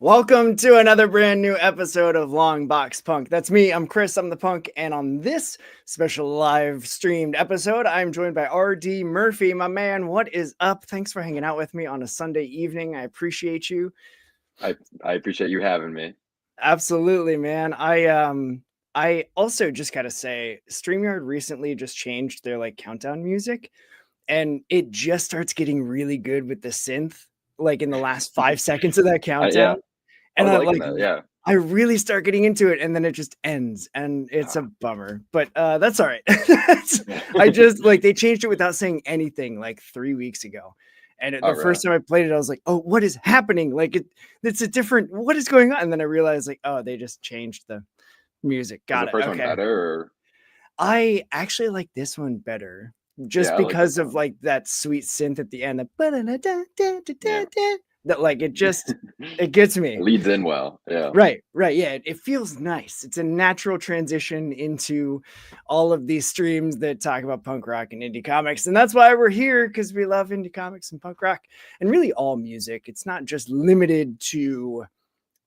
Welcome to another brand new episode of Long Box Punk. That's me. I'm Chris. I'm the punk. And on this special live streamed episode, I'm joined by RD Murphy. My man, what is up? Thanks for hanging out with me on a Sunday evening. I appreciate you. I appreciate you having me. Absolutely, man. I also just gotta say, StreamYard recently just changed their like countdown music, and it just starts getting really good with the synth, like in the last 5 seconds of that Yeah, countdown. I And was I liking like that. Yeah, I really start getting into it and then it just ends and it's a bummer. But that's all right. I just like they changed it without saying anything like 3 weeks ago. And oh the really? first time I played it, I was like, "Oh, what is happening? Like it's a different. What is going on?" And then I realized, like, oh, they just changed the music. Was Got the it. first one Okay. better? Or... I actually like this one better, Yeah, just I like this because of one. like that sweet synth at the end. Yeah, That like it just it it gets me. leads in well. Yeah, Right, right. Yeah, it feels nice. It's a natural transition into all of these streams that talk about punk rock and indie comics. And that's why we're here, because we love indie comics and punk rock and really all music. It's not just limited to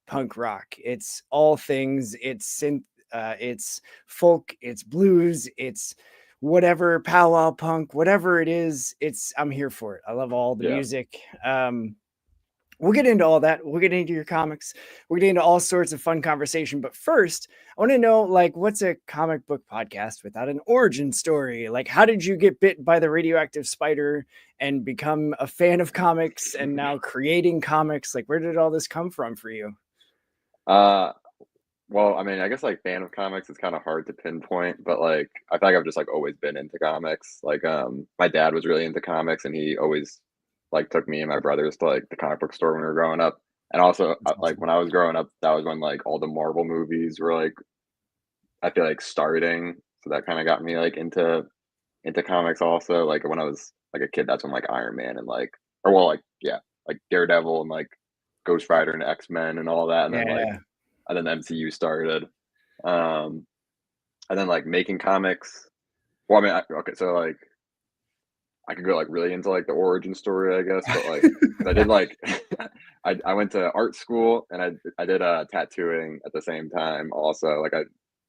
punk rock, it's all things. It's synth, it's folk, it's blues, it's whatever, powwow punk, whatever it is. I'm here for it. I love all the yeah. music. We'll get into all that. We'll get into your comics. We'll get into all sorts of fun conversation. But first, I want to know, like, what's a comic book podcast without an origin story? Like, how did you get bit by the radioactive spider and become a fan of comics and now creating comics? Like, where did all this come from for you? Uh, well, I mean, I guess like fan of comics is kind of hard to pinpoint, but like I feel like I've just like always been into comics. Like, my dad was really into comics, and he always like took me and my brothers to like the comic book store when we were growing up. And also, That's like awesome. when I was growing up, that was when like all the Marvel movies were like I feel like starting, so that kind of got me like into comics also. Like when I was like a kid, that's when like Iron Man and like or well like yeah, like Daredevil and like Ghost Rider and X-Men and all that, Yeah. and then the MCU started. Um and then like making comics. Well, I mean, okay, so like I could go like really into like the origin story, I guess, but like 'cause I did like I went to art school and I did tattooing at the same time also. Like I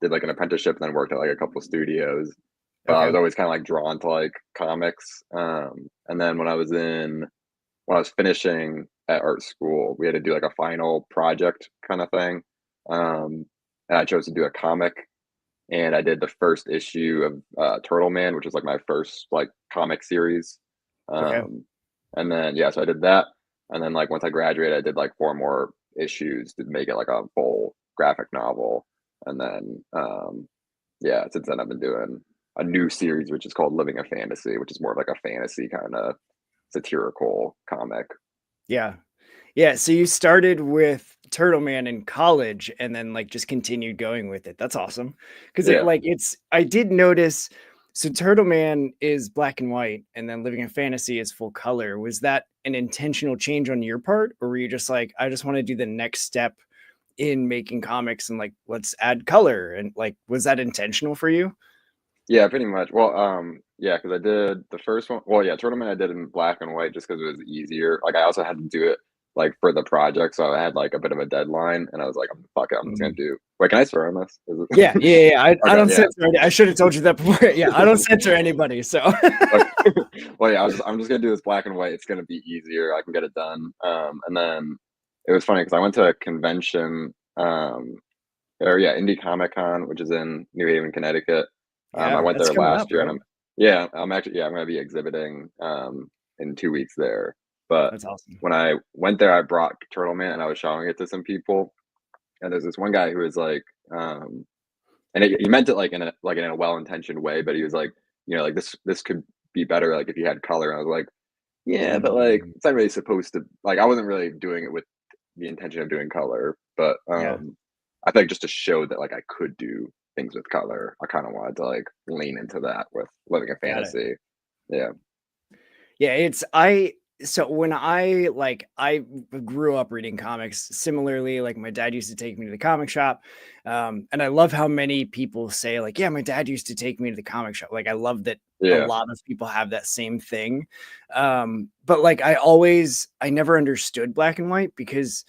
did like an apprenticeship and then worked at like a couple studios. But I Okay. was always kind of like drawn to like comics. And then when I was finishing at art school, we had to do like a final project kind of thing. And I chose to do a comic, and I did the first issue of Turtleman, which was like my first like comic series. Okay. Um, and then yeah, so I did that, and then like once I graduated, I did like four more issues to make it like a full graphic novel, and then yeah, since then I've been doing a new series which is called Living a Fantasy, which is more of like a fantasy kind of satirical comic. Yeah. Yeah. So you started with Turtle Man in college and then like just continued going with it. That's awesome. Cause Yeah. I did notice. So Turtle Man is black and white and then Living in Fantasy is full color. Was that an intentional change on your part? Or were you just like, I just want to do the next step in making comics and like, let's add color? And like, was that intentional for you? Yeah, pretty much. Well, yeah, because I did the first one. Well, yeah, Tournament I did in black and white just because it was easier. Like I also had to do it like for the project, so I had like a bit of a deadline, and I was like, Fuck it, I'm just gonna Mhm. do." Wait, can I swear on this? Yeah. Yeah. Yeah. I Okay, don't yeah. censor. I should have told you that before. Yeah. I don't censor anybody. So. Okay. Well, yeah, I'm just gonna do this black and white. It's gonna be easier. I can get it done. And then it was funny because I went to a convention, or yeah, Indie Comic Con, which is in New Haven, Connecticut. I Yeah. went That's there coming last up, year, and right? I'm actually I'm gonna be exhibiting in 2 weeks there. But That's awesome. when I went there, I brought Turtle Man and I was showing it to some people, and there's this one guy who was like, and he meant it like in a well intentioned way, but he was like, like this could be better like if you had color. And I was like, yeah, but like Mm, it's not really supposed to. Like I wasn't really doing it with the intention of doing color, but yeah. I think just to show that like I could do things with color, I kind of wanted to like lean into that with living a Got it. fantasy. Yeah, Yeah, so when I grew up reading comics similarly, like my dad used to take me to the comic shop. And I love how many people say, like, yeah, my dad used to take me to the comic shop. Like I love that a yeah, lot of people have that same thing. But like I never understood black and white because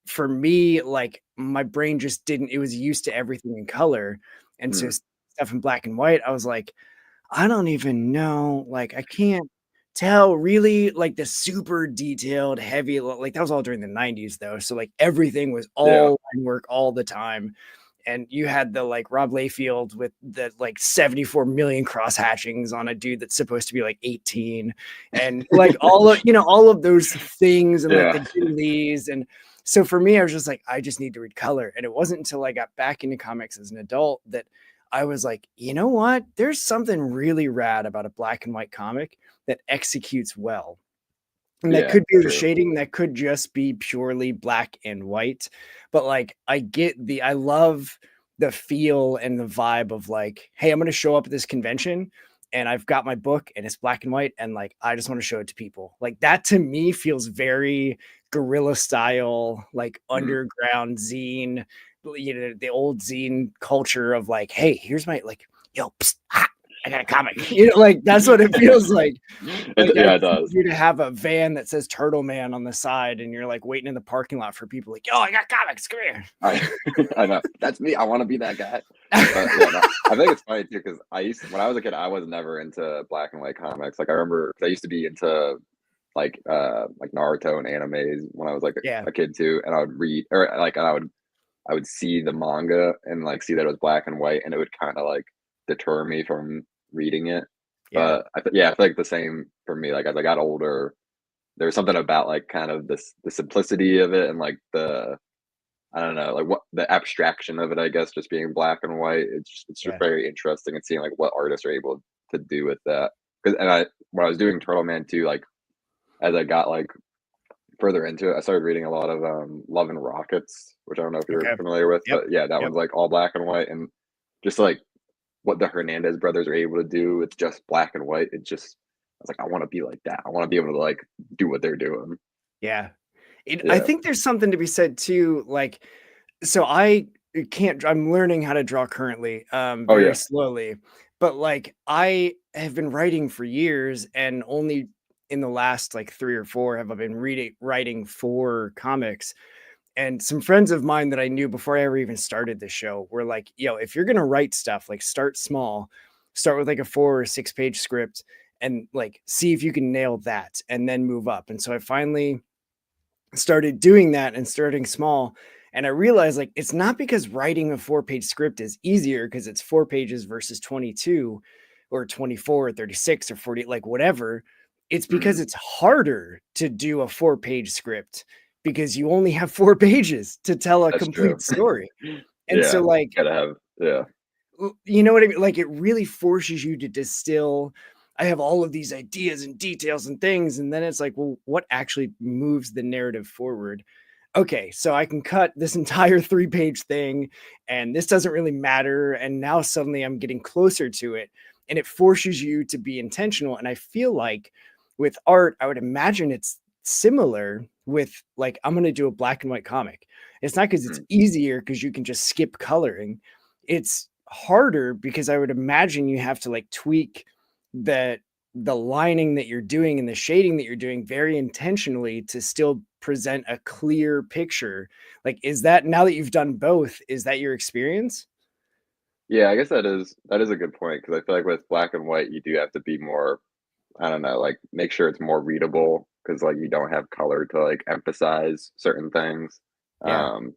for me, like my brain just didn't, it was used to everything in color. And so Mm, stuff in black and white, I was like, I don't even know. Like, I can't tell really like the super detailed, heavy, like that was all during the 90s though. So like everything was yeah. all line work all the time. And you had the like Rob Layfield with the like 74 million cross hatchings on a dude that's supposed to be like 18. And like all of, all of those things and like Yeah. the Jim Lees. And so for me, I was just like, I just need to read color. And it wasn't until I got back into comics as an adult that I was like, you know what? There's something really rad about a black and white comic that executes well. And that Yeah. could be the True. shading, that could just be purely black and white. But like, I love the feel and the vibe of like, hey, I'm going to show up at this convention and I've got my book and it's black and white. And like, I just want to show it to people. Like, that to me feels very guerrilla style, like Mm. underground zine, the old zine culture of like, hey, here's my, like, yo, psst, ah, I got a comic. Like that's what it feels like. Like, I Yeah, it just need does. you to have a van that says Turtleman on the side, and you're like waiting in the parking lot for people like, yo, I got comics, come here. I I know. That's me. I want to be that guy. But yeah, no, I think it's funny too because when I was a kid, I was never into black and white comics. Like I remember 'cause I used to be into like Naruto and animes when I was like Yeah, a kid too, and I would read or like I would see the manga and like see that it was black and white, and it would kind of like deter me from reading it. yeah, But yeah, I feel like the same for me. Like as I got older, there was something about like kind of this the simplicity of it and like the I don't know, like what the abstraction of it, I guess, just being black and white. It's just yeah. very interesting and seeing like what artists are able to do with that. Because and I when I was doing Turtle Man too, like as I got like further into it, I started reading a lot of Love and Rockets, which I don't know if you're Okay. familiar with, Yep. but yeah, that Yep. one's like all black and white and just like what the Hernandez brothers are able to do with just black and white. It just I was like, I want to be like that. I want to be able to like do what they're doing. Yeah. I Yeah. think there's something to be said too. Like, so I can't, I'm learning how to draw currently, Oh very yeah. slowly, but like I have been writing for years and only in the last like 3 or 4 have I been writing for comics. And some friends of mine that I knew before I ever even started the show were like, yo, if you're going to write stuff, like start small, start with like a 4 or 6 page script and like see if you can nail that and then move up. And so I finally started doing that and starting small. And I realized like it's not because writing a 4 page script is easier because it's 4 pages versus 22 or 24 or 36 or 40, like whatever. It's because Mhm. it's harder to do a 4 page script because you only have 4 pages to tell a That's true. complete story. And so, Yeah. like, Gotta have yeah. you know what I mean? Like, it really forces you to distill. I have all of these ideas and details and things. And then it's like, well, what actually moves the narrative forward? Okay, so I can cut this entire 3 page thing, and this doesn't really matter. And now suddenly I'm getting closer to it. And it forces you to be intentional. And I feel like with art, I would imagine it's similar with like, I'm going to do a black and white comic. It's not because it's Mm. easier because you can just skip coloring. It's harder because I would imagine you have to like tweak that the lining that you're doing and the shading that you're doing very intentionally to still present a clear picture. Like, is that, now that you've done both, is that your experience? Yeah, I guess that is a good point because I feel like with black and white, you do have to be more, I don't know, like make sure it's more readable because like you don't have color to like emphasize certain things. Yeah. Um,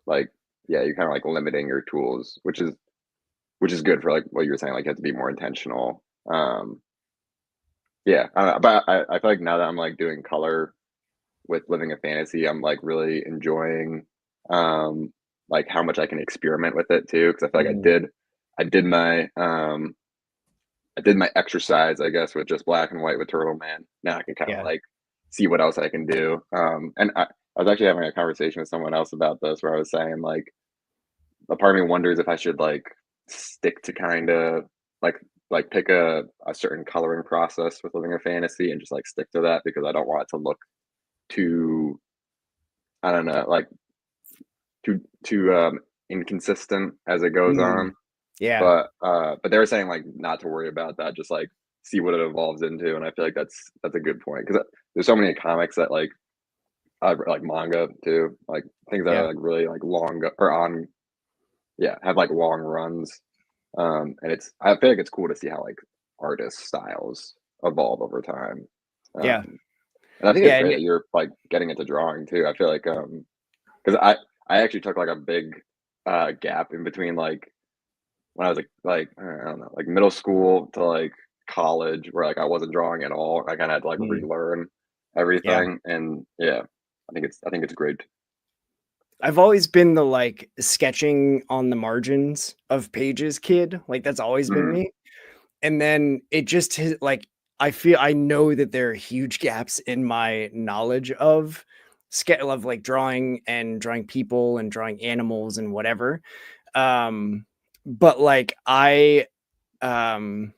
like yeah, you're kind of like limiting your tools, which is good for like what you were saying, like you have to be more intentional. Yeah, but I feel like now that I'm like doing color with living a fantasy, I'm like really enjoying like how much I can experiment with it too. Because I feel like Mm, I did my I did my exercise, I guess, with just black and white with Turtle Man. Now I can kind of yeah. like see what else I can do. And I was actually having a conversation with someone else about this where I was saying like a part of me wonders if I should like stick to kind of like pick a certain coloring process with living a fantasy and just like stick to that because I don't want it to look too I don't know like too inconsistent as it goes Mm, on. yeah. But they were saying like not to worry about that, just like see what it evolves into, and I feel like that's a good point because there's so many comics that like I like manga too, like things that are Yeah. like really like long or on, yeah, have like long runs. And I feel like it's cool to see how like artist styles evolve over time. Yeah. And I think it's Yeah. great And that you're like getting into drawing too. I feel like because I actually took like a big gap in between like when I was like I don't know, like middle school to like college where like I wasn't drawing at all. I kind of had to like mm, relearn yeah. everything, and yeah, I think it's great. I've always been the like sketching on the margins of pages kid. Like that's always been Mhm. me. And then it just like I know that there are huge gaps in my knowledge of scale of like drawing and drawing people and drawing animals and whatever. Um, but like um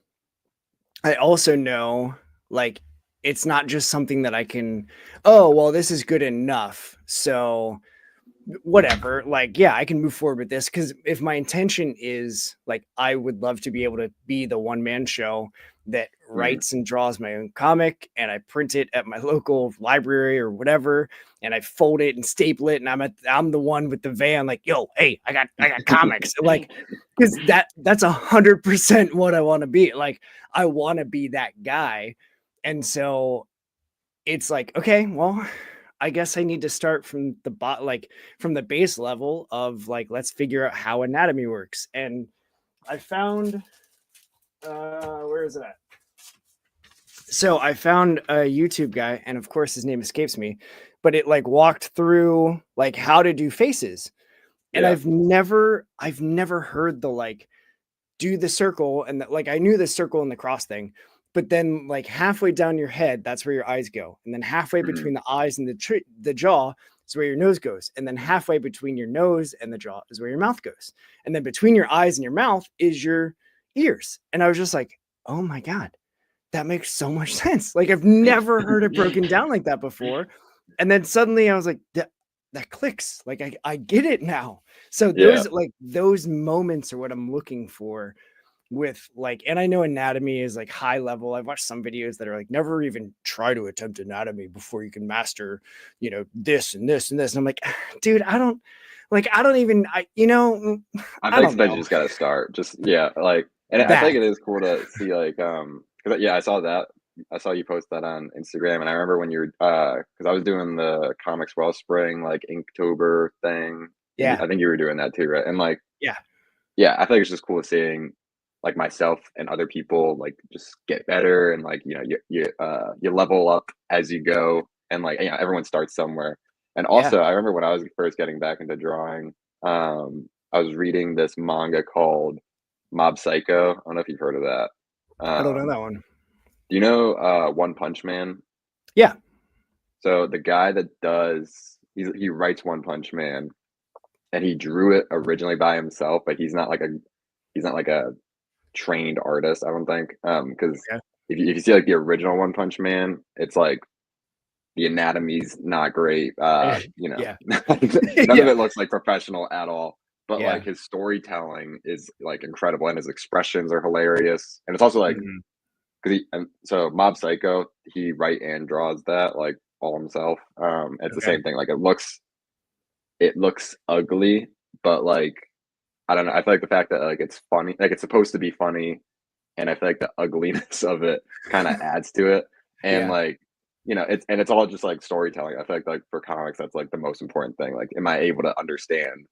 I also know like it's not just something that I can, oh well, this is good enough. So whatever, like yeah, I can move forward with this, because if my intention is like I would love to be able to be the one man show that Mhm. writes and draws my own comic, and I print it at my local library or whatever, and I fold it and staple it, and I'm the one with the van like, yo, hey, I got comics, like, because that's 100% what I want to be. Like I want to be that guy. And so it's like, okay, well, I guess I need to start from the like from the base level of like, let's figure out how anatomy works. And I found, where is it at? So I found a YouTube guy, and of course his name escapes me, but it like walked through like how to do faces. And Yeah. I've never heard the like do the circle, and like I knew the circle and the cross thing, but then like halfway down your head, that's where your eyes go, and then halfway Mhm. between the eyes and the jaw is where your nose goes, and then halfway between your nose and the jaw is where your mouth goes, and then between your eyes and your mouth is your ears. And I was just like, oh my god, that makes so much sense. Like I've never heard it broken down like that before. And then suddenly I was like, that clicks. Like I get it now. So Yeah. those moments are what I'm looking for with like, and I know anatomy is like high level. I've watched some videos that are like, never even try to attempt anatomy before you can master, this and this and this. And I'm like, dude, I don't even, I I think don't sometimes you know just gotta start. Just yeah, like, and I that. think it is cool to see like 'cause, yeah, I saw that. I saw you post that on Instagram, and I remember when you were because I was doing the Comics Wellspring like Inktober thing, and Yeah. I think you were doing that too, right? And like, Yeah. yeah, I think it's just cool seeing like myself and other people like just get better, and like you level up as you go, and like everyone starts somewhere. And Yeah. also, I remember when I was first getting back into drawing, I was reading this manga called Mob Psycho. I don't know if you've heard of that. I don't know Um, that one. do you know One Punch Man? Yeah. So the guy that he writes One Punch Man, and he drew it originally by himself, but he's not like a trained artist, I don't think. Because Okay. if you see like the original One Punch Man, it's like the anatomy's not great. Yeah. None of Yeah. it looks like professional at all. But like Yeah. his storytelling is like incredible, and his expressions are hilarious. And it's also like Mhm. because so Mob Psycho, he write and draws that like all himself. It's the Okay. same thing. Like it looks ugly, but like I don't know. I feel like the fact that like it's funny, like it's supposed to be funny, and I feel like the ugliness of it kind of adds to it. And Yeah. like, it's all just like storytelling. I feel like for comics, that's like the most important thing. Like, am I able to understand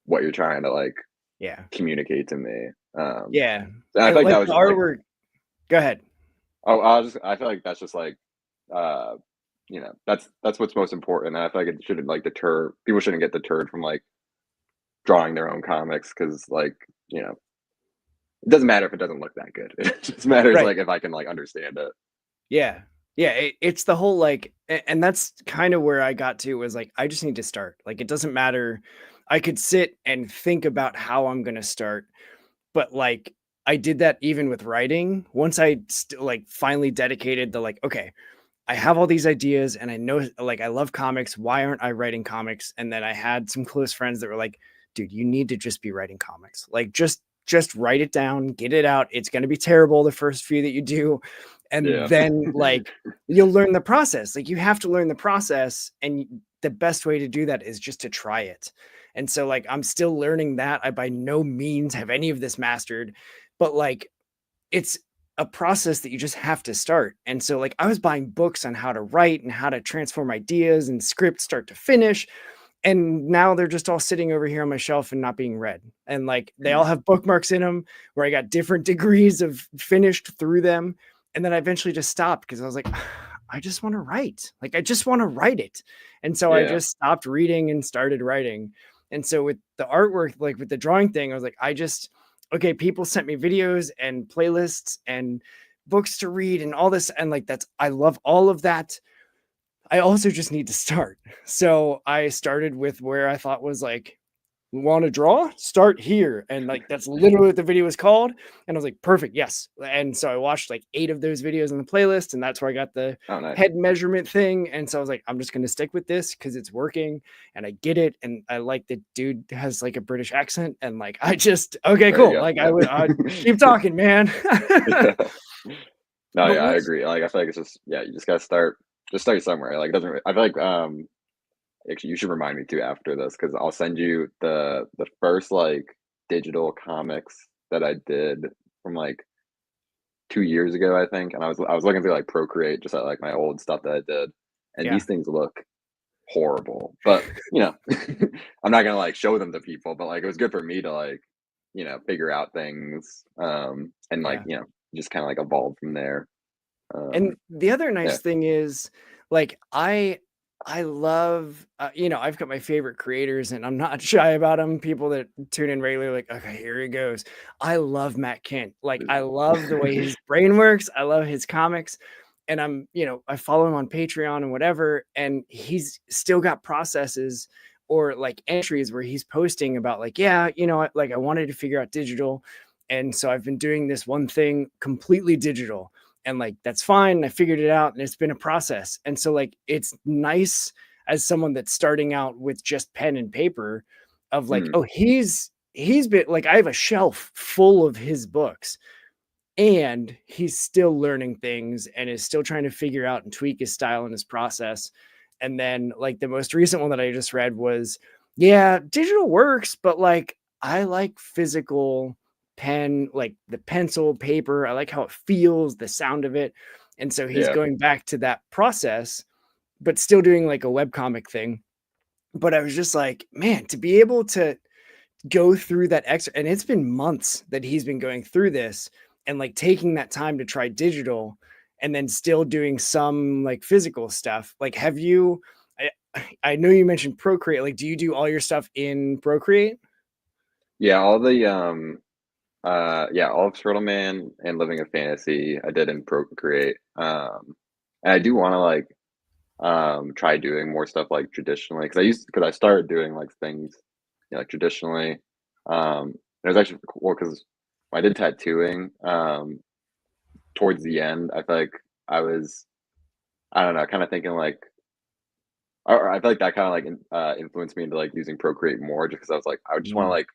what you're trying to like Yeah. communicate to me? Um, Yeah. and I I feel like that like was the just like, artwork. Go ahead. I feel like that's just like, uh, that's what's most important. And I feel like it shouldn't like deter people shouldn't get deterred from like drawing their own comics because like you know it doesn't matter if it doesn't look that good. It just matters Right. like if I can like understand it. Yeah. Yeah, it's the whole like, and that's kind of where I got to, was like I just need to start. Like it doesn't matter. I could sit and think about how I'm going to start, but like I did that even with writing. Once I like finally dedicated the like, okay, I have all these ideas and I know like I love comics. Why aren't I writing comics? And then I had some close friends that were like, dude, you need to just be writing comics. Like just write it down, get it out. It's going to be terrible the first few that you do, And Yeah. then like you'll learn the process. Like you have to learn the process, and the best way to do that is just to try it. And so like I'm still learning that. I by no means have any of this mastered, but like it's a process that you just have to start. And so like I was buying books on how to write and how to transform ideas and script start to finish, and now they're just all sitting over here on my shelf and not being read. And like they all Mm. have bookmarks in them where I got different degrees of finished through them. And then I eventually just stopped because I was like, I just want to write. Like I just want to write it. And so I Yeah. just stopped reading and started writing. And so with the artwork, like with the drawing thing, I was like, okay, people sent me videos and playlists and books to read and all this. And like I love all of that. I also just need to start. So I started with where I thought was like, want to draw? Start here. And like, that's literally what the video was called. And I was like, perfect. Yes. And so I watched like 8 of those videos in the playlist. And that's where I got the Oh, nice. head measurement thing. And so I was like, I'm just going to stick with this because it's working and I get it. And I like the dude has like a British accent. And like, okay, There you cool. go. Like I Yeah. keep talking, man. Yeah. No, But yeah, I what's, agree. Like I feel like it's just you just gotta start somewhere. Like it doesn't. I feel like actually you should remind me too after this because I'll send you the first like digital comics that I did from like 2 years ago, I think. And I was looking through like Procreate just at like my old stuff that I did, and yeah. these things look horrible. But I'm not gonna like show them to people. But like it was good for me to like figure out things and like Yeah. just kind of like evolve from there. And the other Yeah. nice thing is, like, I love, I've got my favorite creators, and I'm not shy about them. People that tune in regularly, like, okay, here he goes. I love Matt Kent. Like, I love the way his brain works. I love his comics, and I follow him on Patreon and whatever, and he's still got processes or like entries where he's posting about like, yeah, like I wanted to figure out digital, and so I've been doing this one thing completely digital, and like that's fine. I figured it out and it's been a process. And so like it's nice as someone that's starting out with just pen and paper of like, Mm, oh, he's been like, I have a shelf full of his books and he's still learning things and is still trying to figure out and tweak his style and his process. And then like the most recent one that I just read was, yeah, digital works, but like I like physical pen, like the pencil, paper. I like how it feels, the sound of it. And so he's yeah. going back to that process, but still doing like a webcomic thing. But I was just like, man, to be able to go through that extra, and it's been months that he's been going through this and like taking that time to try digital and then still doing some like physical stuff. Like I know you mentioned Procreate. Like do you do all your stuff in Procreate? Yeah, all the all of Turtleman and Living a Fantasy I did in Procreate. And I do want to like try doing more stuff like traditionally because I started doing like things like traditionally. It was actually cool because when I did tattooing towards the end, I feel like I was I don't know, kind of thinking like or I feel like that kind of like influenced me into like using Procreate more just because I was like I just want to Mm, like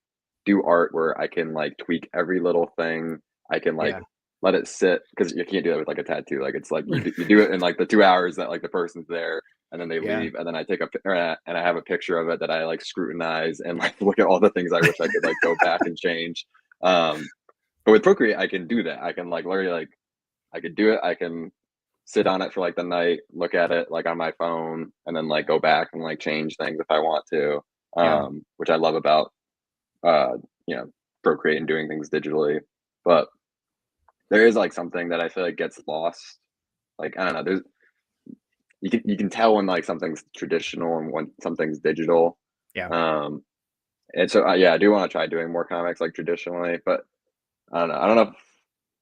do art where I can like tweak every little thing. I can like yeah. let it sit because you can't do that with like a tattoo. Like it's like you do it in like the 2 hours that like the person's there and then they Yeah. leave and then I take and I have a picture of it that I like scrutinize and like look at all the things I wish I could like go back and change. Um, but with Procreate, I can do that. I can like literally like I could do it. I can sit on it for like the night, look at it like on my phone, and then like go back and like change things if I want to. Yeah. Which I love about uh, you know, Procreate and doing things digitally. But there is like something that I feel like gets lost. Like I don't know, there's you can tell when like something's traditional and when something's digital. Yeah. Um, and so yeah, I do want to try doing more comics like traditionally, but I don't know.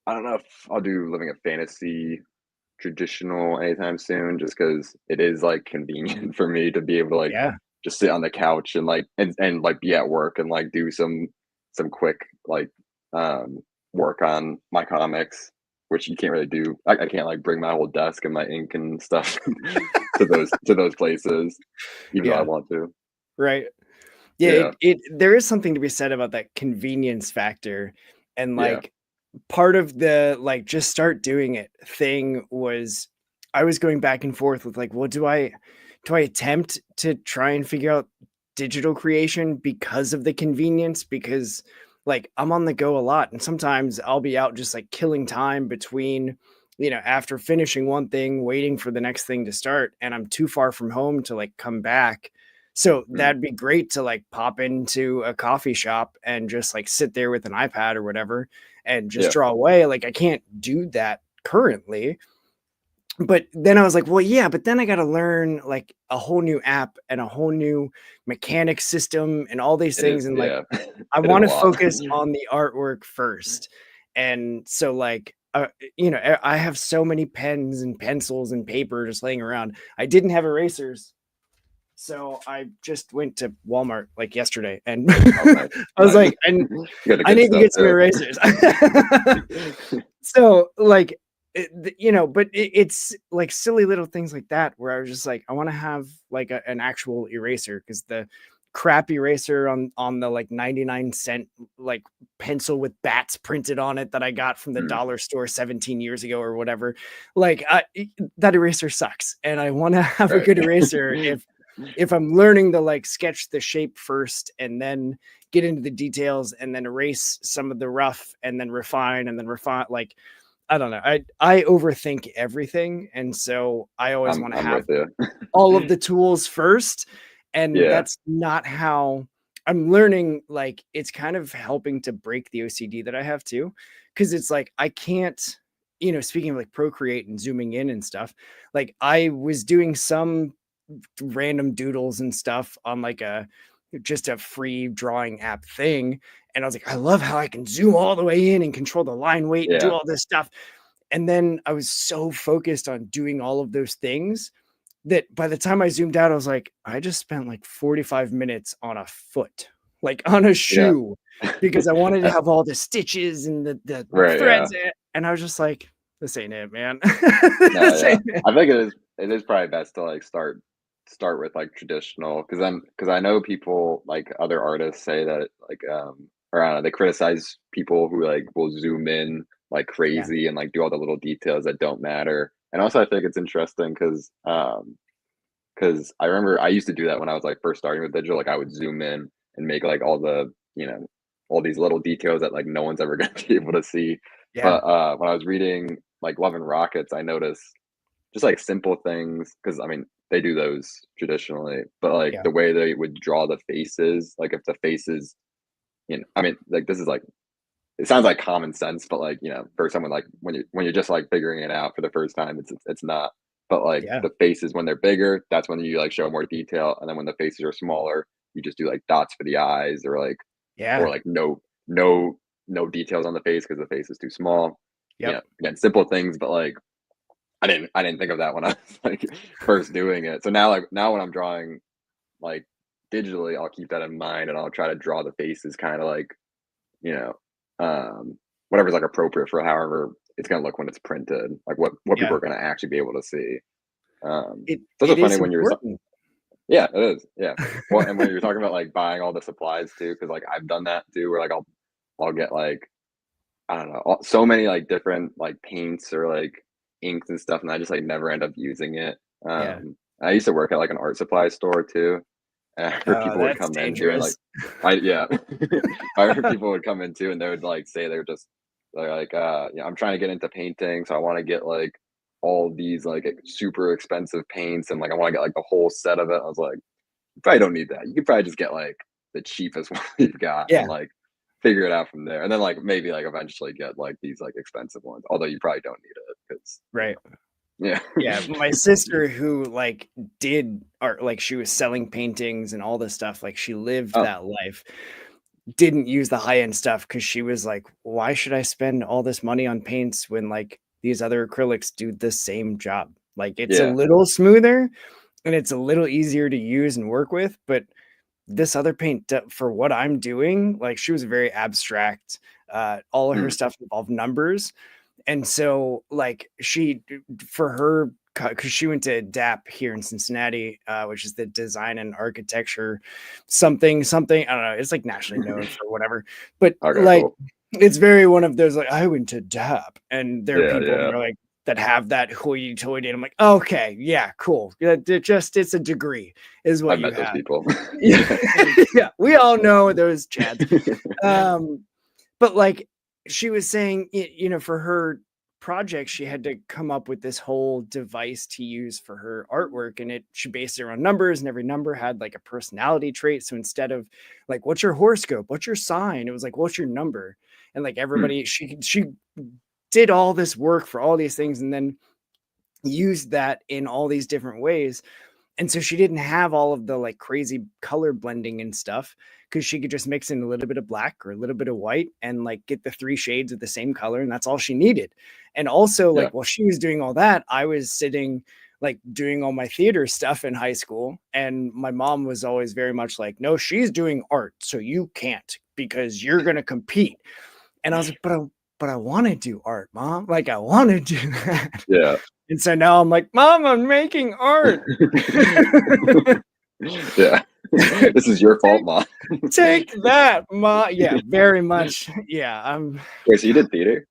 I don't know if I'll do Living a Fantasy traditional anytime soon, just because it is like convenient for me to be able to like Yeah. just sit on the couch and like and like be at work and like do some quick like um work on my comics, which you can't really do. I can't like bring my whole desk and my ink and stuff to those places, even though I Yeah. want to. Right. Yeah, Yeah. it there is something to be said about that convenience factor and Yeah. like part of the like just start doing it thing was I was going back and forth with like, well, do I attempt to try and figure out digital creation because of the convenience? Because like I'm on the go a lot, and sometimes I'll be out just like killing time between, after finishing one thing, waiting for the next thing to start, and I'm too far from home to like come back. So Mm, that'd be great to like pop into a coffee shop and just like sit there with an iPad or whatever and just yeah. draw away. Like I can't do that currently. But then I was like, well, yeah, but then I got to learn like a whole new app and a whole new mechanic system and all these It is, things. And like, yeah. I It is a want to lot. focus on the artwork first. And so, like, I have so many pens and pencils and paper just laying around. I didn't have erasers. So I just went to Walmart like yesterday and Oh, nice, I was nice. like, and You got the I good need to stuff get some too. erasers. So like, but it's like silly little things like that where I was just like, I want to have like an actual eraser because the crap eraser on the like 99-cent like pencil with bats printed on it that I got from the Mm, dollar store 17 years ago or whatever, like that eraser sucks. And I want to have a right. good eraser if I'm learning to like sketch the shape first and then get into the details and then erase some of the rough and then refine, like I don't know. I overthink everything, and so I always want to I'm with have you. all of the tools first, and Yeah, that's not how I'm learning. Like it's kind of helping to break the OCD that I have too, because it's like I can't, speaking of like Procreate and zooming in and stuff, like I was doing some random doodles and stuff on like just a free drawing app thing. And I was like, I love how I can zoom all the way in and control the line weight and do yeah, all this stuff. And then I was so focused on doing all of those things that by the time I zoomed out, I was like, I just spent like 45 minutes on a foot, like on a yeah. shoe, because I wanted to have all the stitches and the Right, yeah. threads. And I was just like, this ain't it, man. No, This yeah. ain't it. I think it is probably best to, like, start with, like, traditional, because I know people, like, other artists say that, like, or I don't know, they criticize people who, like, will zoom in like Yeah. crazy and, like, do all the little details that don't matter, and also I think it's interesting because I remember I used to do that when I was, like, first starting with digital, like, I would zoom in and make, like, all the, all these little details that, like, no one's ever gonna be able to see, Yeah. but, when I was reading, like, Love and Rockets, I noticed just, like, simple things, because I mean, they do those traditionally, but, like, Yeah. the way they would draw the faces, like, if the faces, I mean, like, this is, like, it sounds like common sense, but, like, for someone, like, when you're just, like, figuring it out for the first time, it's not. But, like, Yeah. the faces when they're bigger, that's when you, like, show more detail, and then when the faces are smaller, you just do, like, dots for the eyes, or, Yeah. like, no details on the face because the face is too small. Yep. Again, simple things, but, like, I didn't think of that when I was, like, first doing it. So now when I'm drawing, like, digitally, I'll keep that in mind, and I'll try to draw the faces kinda like, you know, whatever's, like, appropriate for however it's gonna look when it's printed, like, what people Yeah. are gonna actually be able to see. It It's also it funny is when you're important. yeah, it is, yeah. Well, and when you're talking about, like, buying all the supplies too, because like, I've done that too, where, like, I'll get, like, I don't know, so many, like, different, like, paints or, like, inks and stuff, and I just, like, never end up using it. Yeah. I used to work at, like, an art supply store too, and I heard Oh, people would that's come in too, and, like, dangerous. I yeah. I heard people would come in too, and they would, like, say they're like, "I'm trying to get into painting, so I wanna get, like, all these, like, super expensive paints, and, like, I wanna get, like, the whole set of it." I was like, "You probably don't need that. You could probably just get, like, the cheapest one you've got Yeah. and, like, figure it out from there, and then, like, maybe, like, eventually get, like, these, like, expensive ones, although you probably don't need it because Right. yeah. Yeah, my sister who, like, did art, like, she was selling paintings and all this stuff, like, she lived Oh, that life, didn't use the high-end stuff because she was like, "Why should I spend all this money on paints when, like, these other acrylics do the same job?" Like, it's a yeah. little smoother, and it's a little easier to use and work with, but this other paint d for what I'm doing, like, she was very abstract, all of her Mm, stuff involved numbers, and so, like, she for her because she went to DAP here in Cincinnati, which is the design and architecture something, I don't know, it's, like, nationally known for whatever, but, okay, like, cool. It's very one of those, like, I went to DAP, and there are Yeah, people that yeah. are like that have that hoity-toity, and I'm like, okay, yeah, cool. Yeah, it's a degree, is what I've you met those have. people. Yeah, Yeah. yeah, we all know those Chads. Um, but like she was saying, for her project, she had to come up with this whole device to use for her artwork, and she based it around numbers, and every number had like a personality trait. So instead of like, what's your horoscope, what's your sign, it was like, what's your number. And like Hmm. everybody, she did all this work for all these things, and then used that in all these different ways. And so she didn't have all of the like crazy color blending and stuff, because she could just mix in a little bit of black or a little bit of white and like get the three shades of the same color, and that's all she needed. And also, Yeah. like, while she was doing all that, I was sitting like doing all my theater stuff in high school, and my mom was always very much like, no, she's doing art, so you can't, because you're going to compete. And I was like, but I want to do art, mom, like I want to do that. Yeah. And so now I'm like, mom, I'm making art. Yeah. This is your fault, take, mom. take that, ma. Yeah, very much. Yeah, I'm. Wait, so you did theater?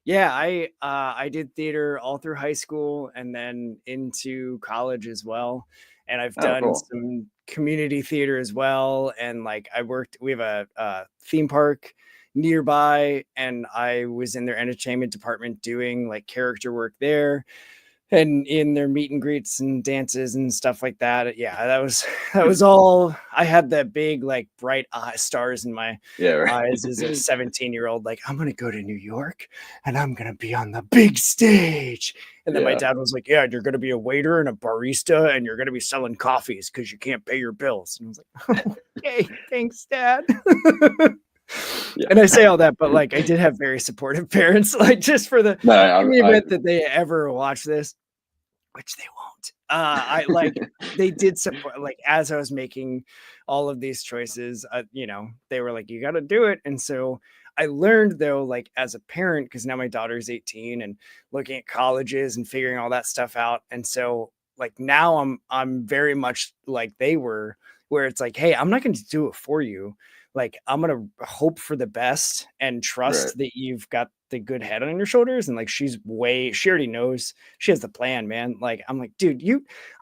Yeah, I did theater all through high school and then into college as well. And I've Oh, done cool. some community theater as well. And like I worked, we have a theme park nearby, and I was in their entertainment department doing like character work there, and in their meet and greets and dances and stuff like that. Yeah, that was all. I had that big like bright eye stars in my Yeah, right. eyes as a 17-year-old, like, I'm gonna go to New York and I'm gonna be on the big stage. And then my Yeah. dad was like, yeah, you're gonna be a waiter and a barista, and you're gonna be selling coffees because you can't pay your bills. And I was like, okay, thanks, dad. Yeah. And I say all that, but like I did have very supportive parents, like just for the No, in the I event that they ever watch this, which they won't. I like they did support, like, as I was making all of these choices, they were like, you got to do it. And so I learned, though, like as a parent, because now my daughter's 18 and looking at colleges and figuring all that stuff out. And so like now I'm very much like they were, where it's like, hey, I'm not going to do it for you. Like, I'm going to hope for the best and right. trust that you've got the good head on your shoulders. And like, she already knows, she has the plan, man. Like, I'm like, dude,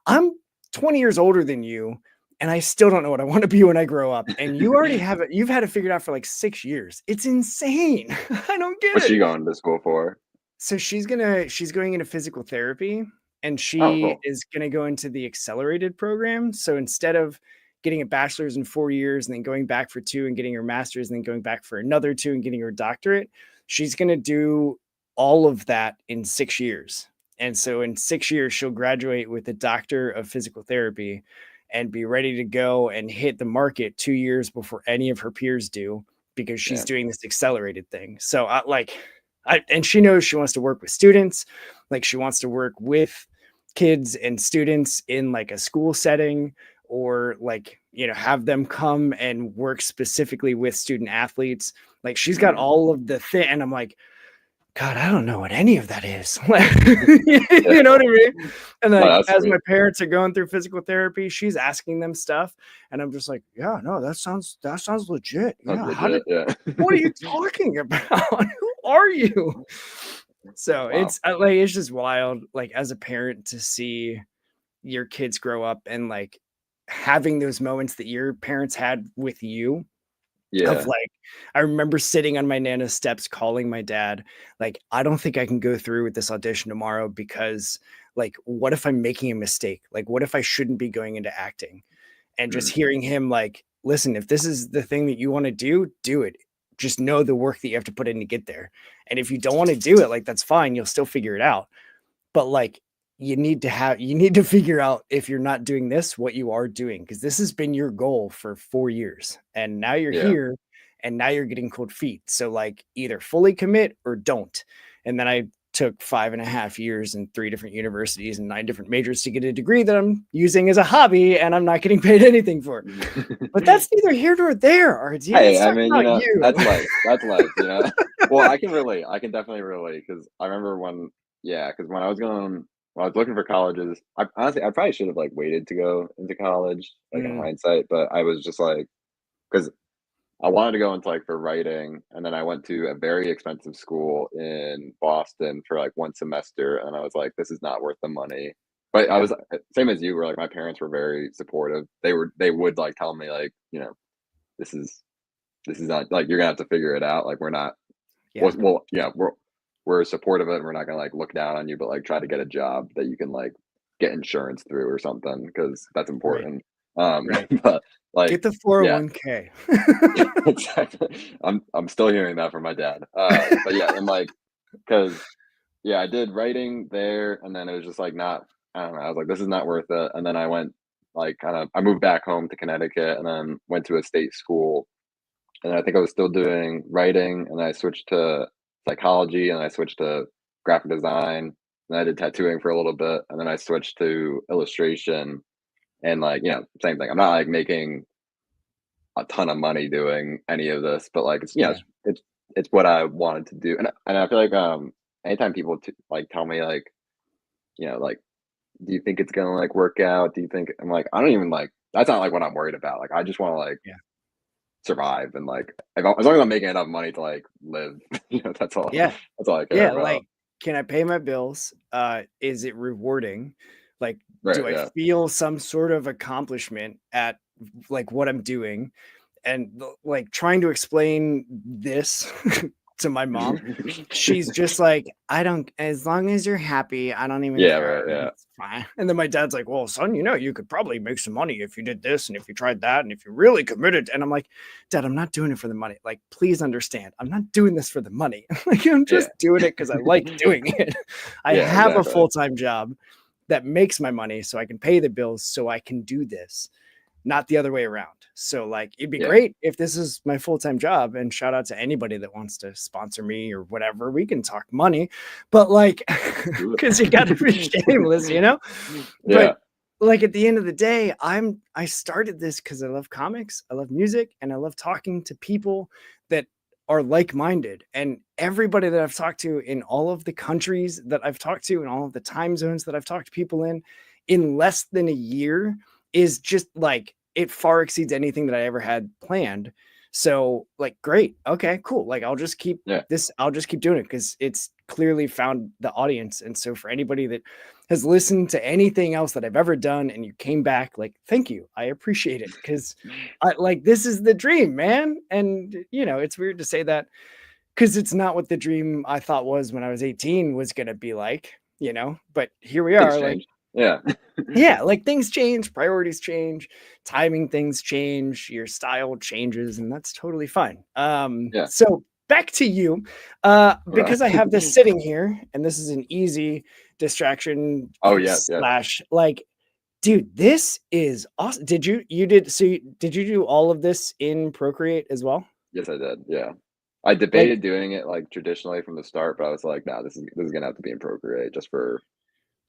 I'm 20 years older than you, and I still don't know what I want to be when I grow up. And you already have it. You've had it figured out for like 6 years. It's insane. I don't get What's it. she going to school for? So she's going into physical therapy, and Oh, she cool. is going to go into the accelerated program. So instead of getting a bachelor's in 4 years and then going back for two and getting her master's and then going back for another two and getting her doctorate, she's going to do all of that in 6 years. And so in 6 years, she'll graduate with a doctor of physical therapy and be ready to go and hit the market 2 years before any of her peers do, because she's Yeah. doing this accelerated thing. So and she knows she wants to work with students, like she wants to work with kids and students in like a school setting, or like, have them come and work specifically with student athletes. Like, she's got Mm. all of the thing, and I'm like, God, I don't know what any of that is. Yeah. You know what I mean? And No, like, that's as my sweet. parents are going through physical therapy, she's asking them stuff, and I'm just like, yeah, no, that sounds legit. Sounds Yeah, legit. Yeah. what are you talking about? Who are you? So Wow. it's just wild, like as a parent, to see your kids grow up and like having those moments that your parents had with you, of Yeah. like, I remember sitting on my nana's steps calling my dad, like, I don't think I can go through with this audition tomorrow, because like, what if I'm making a mistake? Like, what if I shouldn't be going into acting? And just Mm. hearing him like, listen, if this is the thing that you want to do it. Just know the work that you have to put in to get there. And if you don't want to do it, like, that's fine. You'll still figure it out. But like, you need to figure out, if you're not doing this, what you are doing, because this has been your goal for 4 years, and now you're Yeah. here, and now you're getting cold feet. So like, either fully commit or don't. And then I took 5.5 years in 3 different universities and 9 different majors to get a degree that I'm using as a hobby, and I'm not getting paid anything for. But that's neither here nor there, RD. Hey, Let's I talk mean, about you. that's life. That's life, you know? Well, I can relate. I can definitely relate because I remember yeah, because when I was looking for colleges, I honestly, I probably should have like waited to go into college, like in Mm, hindsight, but I was just like, because I wanted to go into like for writing, and then I went to a very expensive school in Boston for like one semester, and I was like, this is not worth the money. But I Yeah. was same as you, where like my parents were very supportive. They would like tell me like, this is this is not like you're gonna have to figure it out. Like we're not Yeah. well, yeah, we're supportive of it. And we're not gonna like look down on you, but like try to get a job that you can like get insurance through or something because that's Right. important. Right. But like, Get the yeah, 401k. exactly. I'm still hearing that from my dad. But yeah, and like, cause yeah, I did writing there, and then it was just like not. I don't know. I was like, this is not worth it. And then I went like kind of. I moved back home to Connecticut, and then went to a state school. And I think I was still doing writing, and then I switched to psychology, and I switched to graphic design, and I did tattooing for a little bit, and then I switched to illustration. And like, same thing. I'm not like making a ton of money doing any of this, but like it's Yeah. it's what I wanted to do, and I feel like anytime people like tell me like like do you think it's gonna like work out? Do you think I'm like I don't even like that's not like what I'm worried about. Like I just want to like Yeah. survive and like as long as I'm making enough money to like live, Yeah. that's all I care Yeah. about. Like, can I pay my bills? Is it rewarding? Like, Right? do I Yeah. feel some sort of accomplishment at like what I'm doing? And like trying to explain this to my mom, she's just like, I don't, as long as you're happy, I don't even Yeah. care. Right. Yeah. It's fine. And then my dad's like, well, son, you could probably make some money if you did this and if you tried that and if you really committed. And I'm like, Dad, I'm not doing it for the money. Like, please understand, I'm not doing this for the money. Like, I'm Yeah. just doing it because I like doing it. I Yeah. have a Exactly. full-time job that makes my money so I can pay the bills so I can do this, not the other way around. So like it'd be Yeah. great if this is my full-time job, and shout out to anybody that wants to sponsor me or whatever. We can talk money, but like Do cuz you got to be it. shameless, you know? But Yeah. like at the end of the day, I started this cuz I love comics, I love music, and I love talking to people that are like-minded. And everybody that I've talked to in all of the countries that I've talked to, in all of the time zones that I've talked to people in less than a year, is just like it far exceeds anything that I ever had planned. So like great. Okay, cool. Like Yeah. I'll just keep doing it because it's clearly found the audience. And so for anybody that has listened to anything else that I've ever done and you came back, like thank you. I appreciate it because I like this is the dream, man. And it's weird to say that because it's not what the dream I thought was when I was 18 was gonna be like, but here we Things are, like change. Yeah. yeah, like things change, priorities change, timing things change, your style changes, and that's totally fine. Yeah. So back to you, Right. because I have this sitting here, and this is an easy distraction Oh, yes, yes. slash like, dude, this is awesome. Did you do all of this in Procreate as well? Yes, I did, yeah. I Like, debated doing it, like, traditionally from the start, but I was like, "Nah, this is gonna have to be in Procreate just for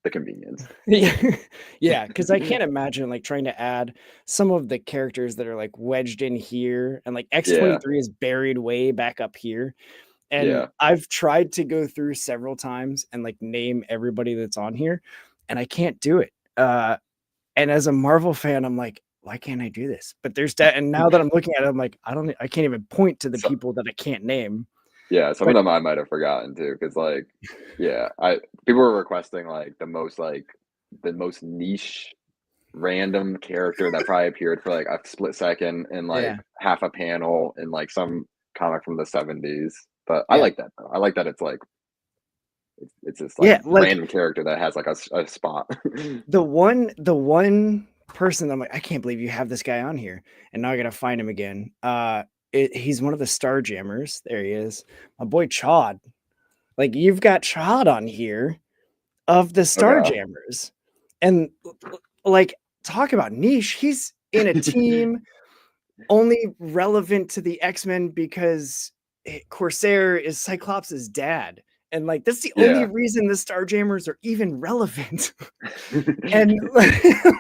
the convenience." yeah, yeah, because I can't imagine like trying to add some of the characters that are like wedged in here, and like Yeah, X-23 is buried way back up here. And yeah, I've tried to go through several times and like name everybody that's on here, and I can't do it. And as a Marvel fan, I'm like, why can't I do this? But there's that, and now that I'm looking at it, I'm like, I can't even point to the so people that I can't name. yeah, some of But them I might have forgotten too, because like, yeah, I people were requesting, like, the most niche random character that probably appeared for, like, a split second in, like, yeah, half a panel in, like, some comic from the '70s, but I yeah, like that though. I like that it's, like, it's this, like, yeah. Like random character that has, like, a spot. the one person I'm like, I can't believe you have this guy on here, and now I gotta find him again. He's one of the Star Jammers. There he is, my boy Chad. Like you've got Chad on here of the Star Okay. Jammers, and like talk about niche. He's in a team only relevant to the X-Men because Corsair is Cyclops' dad. And like that's the only Yeah. reason the Starjammers are even relevant. And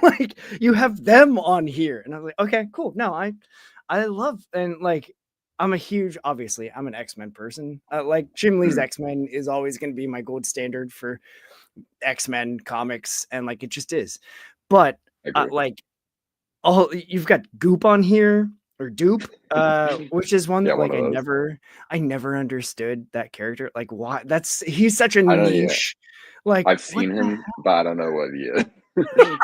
like you have them on here. And I was like, okay, cool. No, I love and like obviously I'm an X-Men person. Like Jim Lee's Mm, X-Men is always going to be my gold standard for X-Men comics, and like it just is. But I agree. like you've got Goop on here. or Dupe, which is one Yeah, that one like of those. I never understood that character. Like why he's such a I don't. Yeah, niche. Like I've what seen the him, but I don't know what he is. right?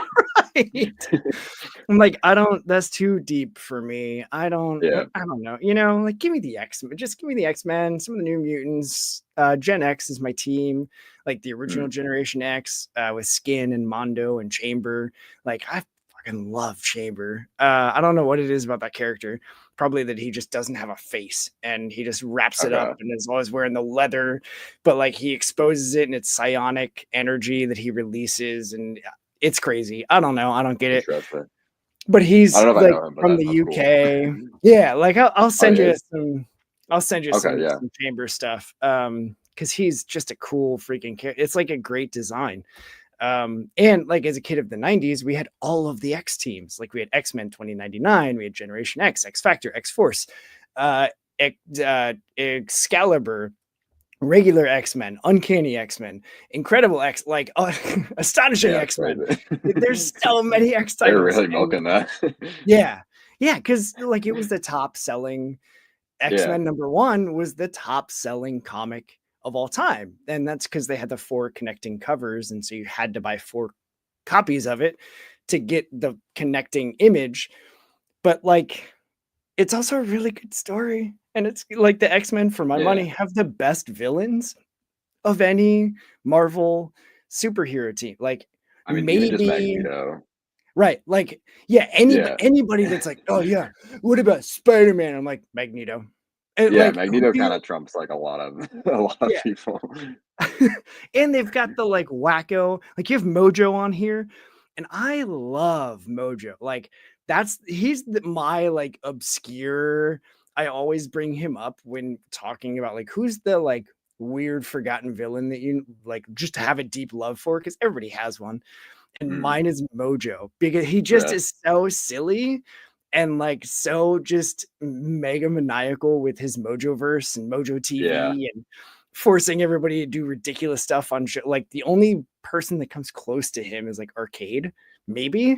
I'm like, I don't, that's too deep for me. Yeah. I don't know. Like give me the X-Men. Just give me the X-Men, some of the New Mutants. Gen X is my team, like the original Mm, Generation X, with Skin and Mondo and Chamber. Like I fucking love Chamber. I don't know what it is about that character. Probably that he just doesn't have a face and he just wraps it up okay. and is always wearing the leather, but like he exposes it and it's psionic energy that he releases, and it's crazy. I don't know. I don't get it. Interesting. But I he's don't know if I like know him, but from that the sounds cool. UK. Yeah, like I'll Oh, he send you is? some. I'll send you Okay, yeah. some Chamber stuff. Because he's just a cool freaking character. It's like a great design. And like as a kid of the 90s, we had all of the X teams. Like we had X-Men 2099, we had Generation X, X Factor, X Force, uh, Excalibur, regular X-Men, Uncanny X-Men, Incredible X, like Astonishing Yeah, it's X-Men. crazy. Like, there's so many X They were titles. really And milking that. yeah. Yeah, because like it was the top selling Yeah. X-Men number one was the top selling comic of all time. And that's because they had the four connecting covers. And so you had to buy four copies of it to get the connecting image. But like it's also a really good story. And it's like the X-Men, for my Yeah. money, have the best villains of any Marvel superhero team. Like I mean, even just maybe Magneto. right, like yeah, Yeah. anybody that's like, oh yeah, what about Spider-Man? I'm like Magneto. And Yeah, like who Magneto do you kinda trumps, like, a lot of a lot of yeah. people. And they've got the like wacko, like you have Mojo on here, and I love Mojo. Like my like obscure. I always bring him up when talking about like who's the like weird forgotten villain that you like just have a deep love for, because everybody has one. And Mm, mine is Mojo because he just yeah. is so silly and like so just mega maniacal with his Mojo verse and Mojo Yeah. TV and forcing everybody to do ridiculous stuff on show. Like the only person that comes close to him is like Arcade, maybe,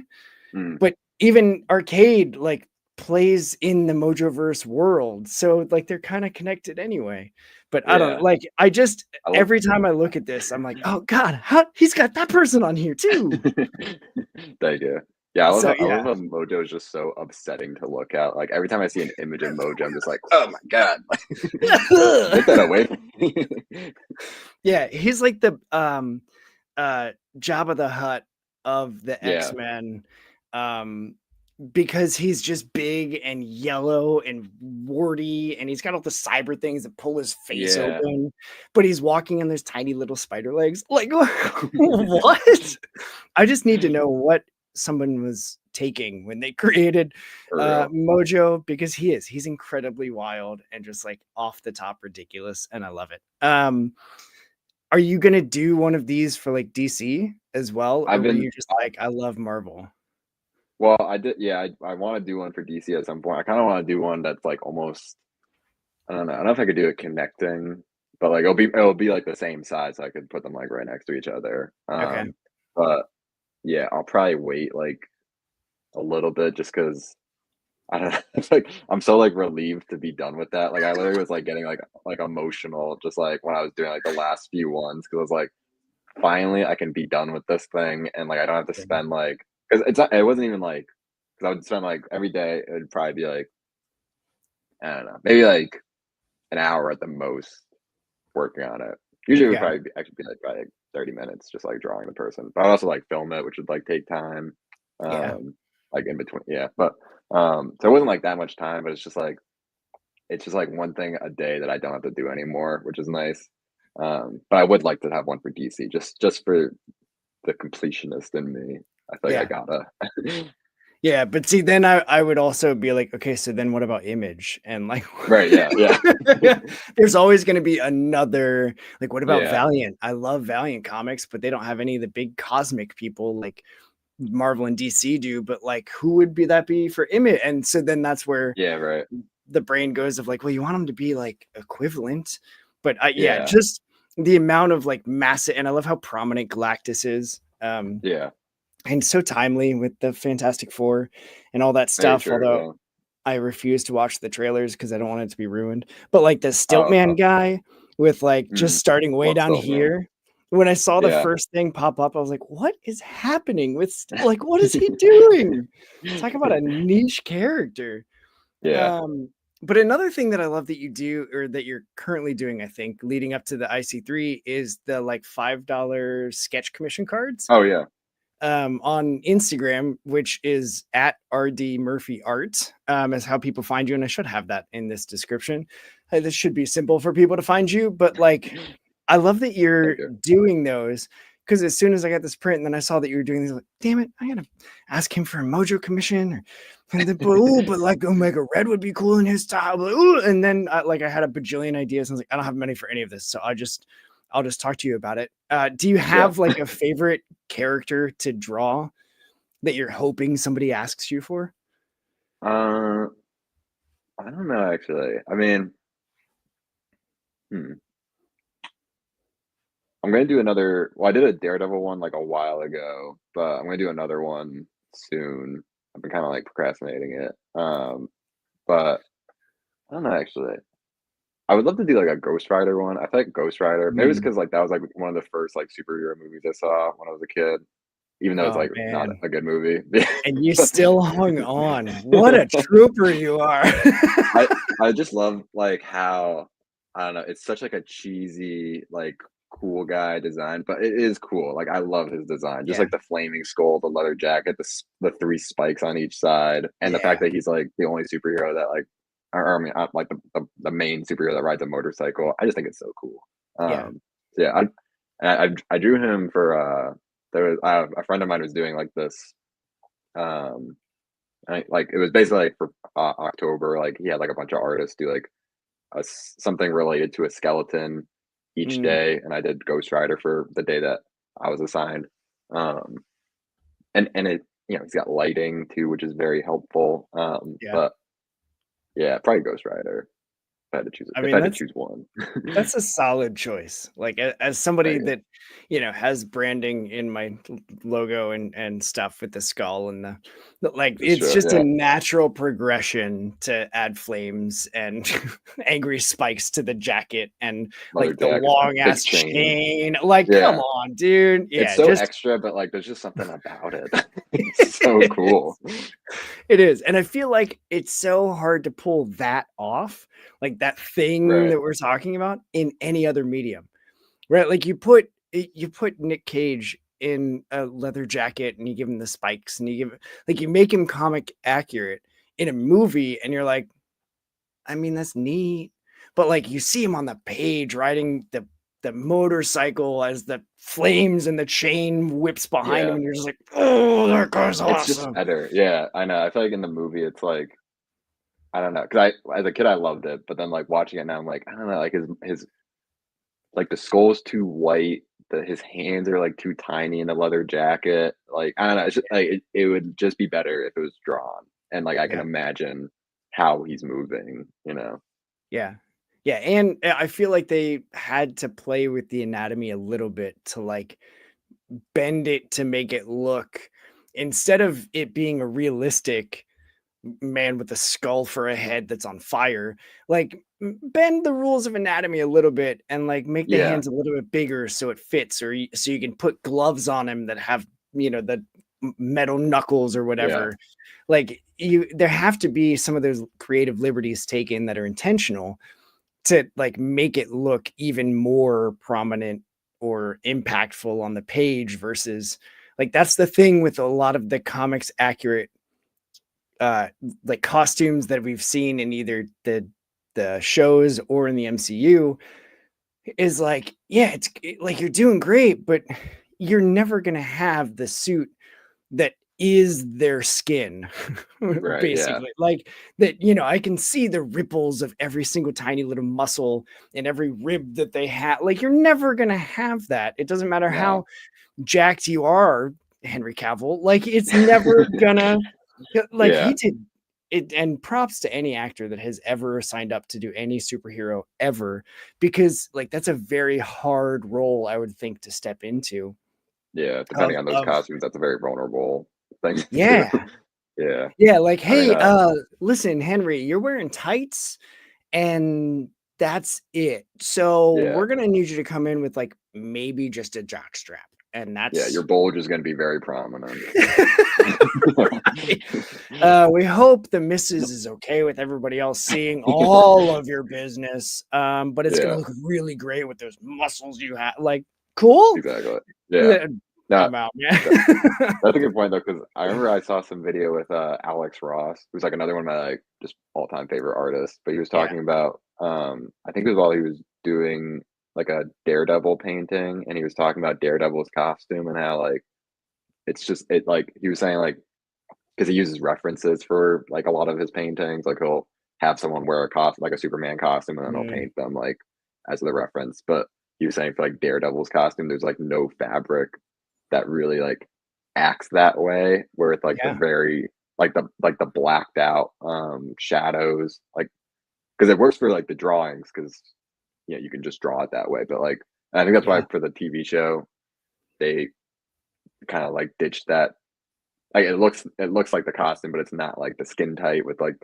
Mm, but even Arcade like plays in the Mojoverse world, so like they're kind of connected anyway. But I don't yeah. like. I just I love every time I look at this, I'm like, oh god, how he's got that person on here too. Thank you. Yeah, So I yeah, love how Mojo is just so upsetting to look at. Like, every time I see an image of Mojo, I'm just like, "Oh my god, get that away from me." yeah, he's like the Jabba the Hutt of the Yeah, X-Men. Um, because he's just big and yellow and warty, and he's got all the cyber things that pull his face yeah, open, but he's walking on those tiny little spider legs. Like, what? I just need to know what someone was taking when they created for real. Mojo, because he's incredibly wild and just like off the top ridiculous, and I love it. Are you gonna do one of these for like DC as well, or I've were been you just like, I love Marvel? well, I did yeah, I wanna do one for DC at some point. I kinda wanna do one that's, like, almost I don't know. I don't know if I could do it connecting, but, like, it'll be, like, the same size, so I could put them, like, right next to each other. Okay. But, yeah, I'll probably wait, like, a little bit just because I don't know, it's like, I'm so, like, relieved to be done with that. Like, I literally was, like, getting, like, emotional just, like, when I was doing, like, the last few ones because I was like, "Finally, I can be done with this thing," and, like, I don't have to Yeah. spend, like, because it wasn't even, like, because I would spend, like, every day, it would probably be, like, I don't know, maybe, like, an hour at the most working on it. Usually, it would Yeah. probably actually be, like, probably, like, 30 minutes just, like, drawing the person. But I'd also, like, film it, which would, like, take time, Yeah. um, like, in between yeah, but, so it wasn't, like, that much time, but it's just, like, one thing a day that I don't have to do anymore, which is nice. But I would like to have one for DC just for the completionist in me. I feel like I Yeah. gotta. Yeah, but see, then I would also be like, okay, so then what about Image? And like, Right, yeah, yeah. there's always going to be another. Like, what about Yeah, Valiant? I love Valiant comics, but they don't have any of the big cosmic people like Marvel and DC do. But like, who would be that be for Image? And so then that's where yeah, right. the brain goes of like, well, you want them to be like equivalent, but yeah, Yeah, just the amount of like massive. And I love how prominent Galactus is. yeah. And so timely with the Fantastic Four and all that Very stuff. true, Although yeah. I refuse to watch the trailers because I don't want it to be ruined. But like the Oh, Stiltman guy with like just starting way love down Turtleman. here. When I saw the Yeah. first thing pop up, I was like, what is happening with like what is he doing? Talk about a niche character. Yeah. Um, but another thing that I love that you do or that you're currently doing, I think, leading up to the IC3 is the like $5 sketch commission cards Oh, yeah. on Instagram, which is at RD Murphy Art, is how people find you. And I should have that in this description. This should be simple for people to find you, but like, I love that you're Thank you. doing those because as soon as I got this print and then I saw that you were doing these, like, damn it, I gotta ask him for a Mojo commission. And then, but like Omega Red would be cool in his style. But, and then like I had a bajillion ideas. And I was like, I don't have money for any of this, so I'll just talk to you about it. Do you Yeah. have like a favorite character to draw that you're hoping somebody asks you for? Uh, I don't know actually. I mean, hmm. I'm gonna do another. Well, I did a Daredevil one like a while ago, but I'm gonna do another one soon. I've been kind of like procrastinating it. But I don't know actually. I would love to do like a Ghost Rider one. I think Ghost Rider. Maybe it's Mm. because like that was like one of the first like superhero movies I saw when I was a kid. Even though it's Oh like not man. a good movie. And you still hung on. What a trooper you are. I I just love like how I don't know. It's such like a cheesy like cool guy design, but it is cool. Like I love his design. Just Yeah. like the flaming skull, the leather jacket, the three spikes on each side, and the fact Yeah. that he's like the only superhero that like, or I mean, like the main superhero that rides a motorcycle. I just think it's so cool. Yeah. So yeah, I drew him for there was a friend of mine was doing like this um like it was basically like for October, like he had like a bunch of artists do like something related to a skeleton each Mm, day, and I did Ghost Rider for the day that I was assigned. Um, and it, you know, he's got lighting too, which is very helpful. yeah. But yeah, probably Ghost Rider. If I had to choose, I if I mean, had to choose one. that's a solid choice. Like as somebody Thank you. that, has branding in my logo and stuff with the skull and like Just it's sure, just a yeah, natural progression to add flames and angry spikes to the jacket and leather like the jacket, long big ass chain. chain. Like, come Yeah, on, dude. it's Yeah, so just extra, but like there's just something about it. It's so it cool. is. It is. And I feel like it's so hard to pull that off, like that thing Right. that we're talking about in any other medium. Right, like you put Nick Cage in a leather jacket and you give him the spikes and you make him comic accurate in a movie and you're like, I mean, that's neat. But like you see him on the page riding the motorcycle as the flames and the chain whips behind him Yeah. and you're just like, oh, that guy's It's just awesome. better. Yeah, I know. I feel like in the movie, it's like I don't know, because I as a kid, I loved it, but then, like, watching it now, I'm like, I don't know, like, his like, the skull's too white, his hands are, like, too tiny in the leather jacket, like, I don't know, it's just, like, it would just be better if it was drawn, and, like, I can Yeah. imagine how he's moving, you know? Yeah. Yeah, and I feel like they had to play with the anatomy a little bit to like bend it to make it look instead of it being a realistic man with a skull for a head that's on fire, like bend the rules of anatomy a little bit and like make the Yeah, hands a little bit bigger so it fits so you can put gloves on him that have, the metal knuckles or yeah, whatever. Like there have to be some of those creative liberties taken that are intentional to like make it look even more prominent or impactful on the page versus like that's the thing with a lot of the comics accurate uh like costumes that we've seen in either the shows or in the MCU is like yeah like you're doing great but you're never going to have the suit that is their skin right, yeah, basically like that I can see the ripples of every single tiny little muscle and every rib that they have like you're never going to have that. It doesn't matter how no. jacked you are, Henry Cavill, like it's never gonna like he Yeah, did it. And props to any actor that has ever signed up to do any superhero ever because like that's a very hard role I would think to step into yeah, depending of on those of costumes, that's a very vulnerable thing to do. yeah. Yeah, like, I mean, hey, listen, Henry, you're wearing tights and that's it. So yeah, we're gonna need you to come in with like maybe just a jock strap. And yeah, your that's bulge is going to be very prominent. right. We hope the missus is okay with everybody else seeing all of your business. But it's gonna Yeah, look really great with those muscles you have. Like, cool. exactly. Yeah. Yeah, No, I'm out, man. that, that's a good point though, because I remember I saw some video with Alex Ross, who's like another one of my like just all time favorite artists. But he was Yeah, talking about I think it was while he was doing like a Daredevil painting, and he was talking about Daredevil's costume and how like it's just it like he was saying like because he uses references for like a lot of his paintings. Like he'll have someone wear a costume, like a Superman costume, and then he'll mm, paint them like as the reference. But he was saying for like Daredevil's costume, there's like no fabric that really like acts that way. Where it's like the yeah, very like the blacked out shadows, like because it works for like the drawings because yeah you can just draw it that way. But like I think that's why yeah, for the TV show they kind of like ditched that like it looks like the costume, but it's not like the skin tight with like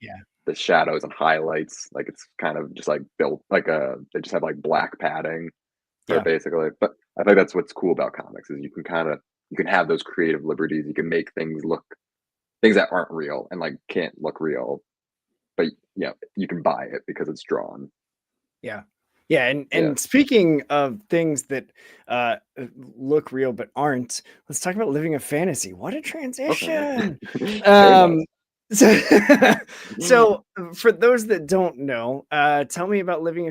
yeah, the shadows and highlights. Like it's kind of just like built like they just have like black padding for it yeah. basically. But I think that's what's cool about comics is you can kind of you can have those creative liberties. You can make things look things that aren't real and like can't look real, but yeah, you can buy it because it's drawn. Yeah. Yeah, and Yeah. speaking of things that look real but aren't, let's talk about living a fantasy. What a Okay. transition! Very nice. Um, so, so for those that don't know, tell me about living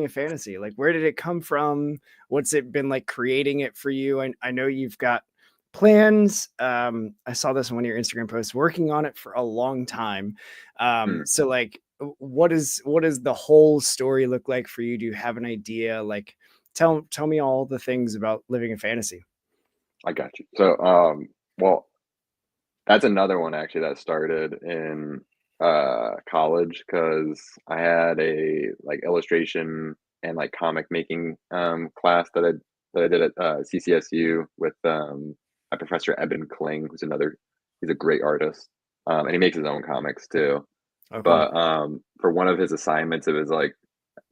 a fantasy. Like, where did it come from? What's it been like creating it for you? I know you've got plans. I saw this in one of your Instagram posts, working on it for a long time. Mm, So like what does the whole story look like for you? Do you have an idea? Like tell me all the things about living in fantasy. I got you. So well that's another one actually that started in college because I had a like illustration and like comic making class that I did at CCSU with my professor Eben Kling, who's another he's a great artist. And he makes his own comics too. Oh, cool. But for one of his assignments it was like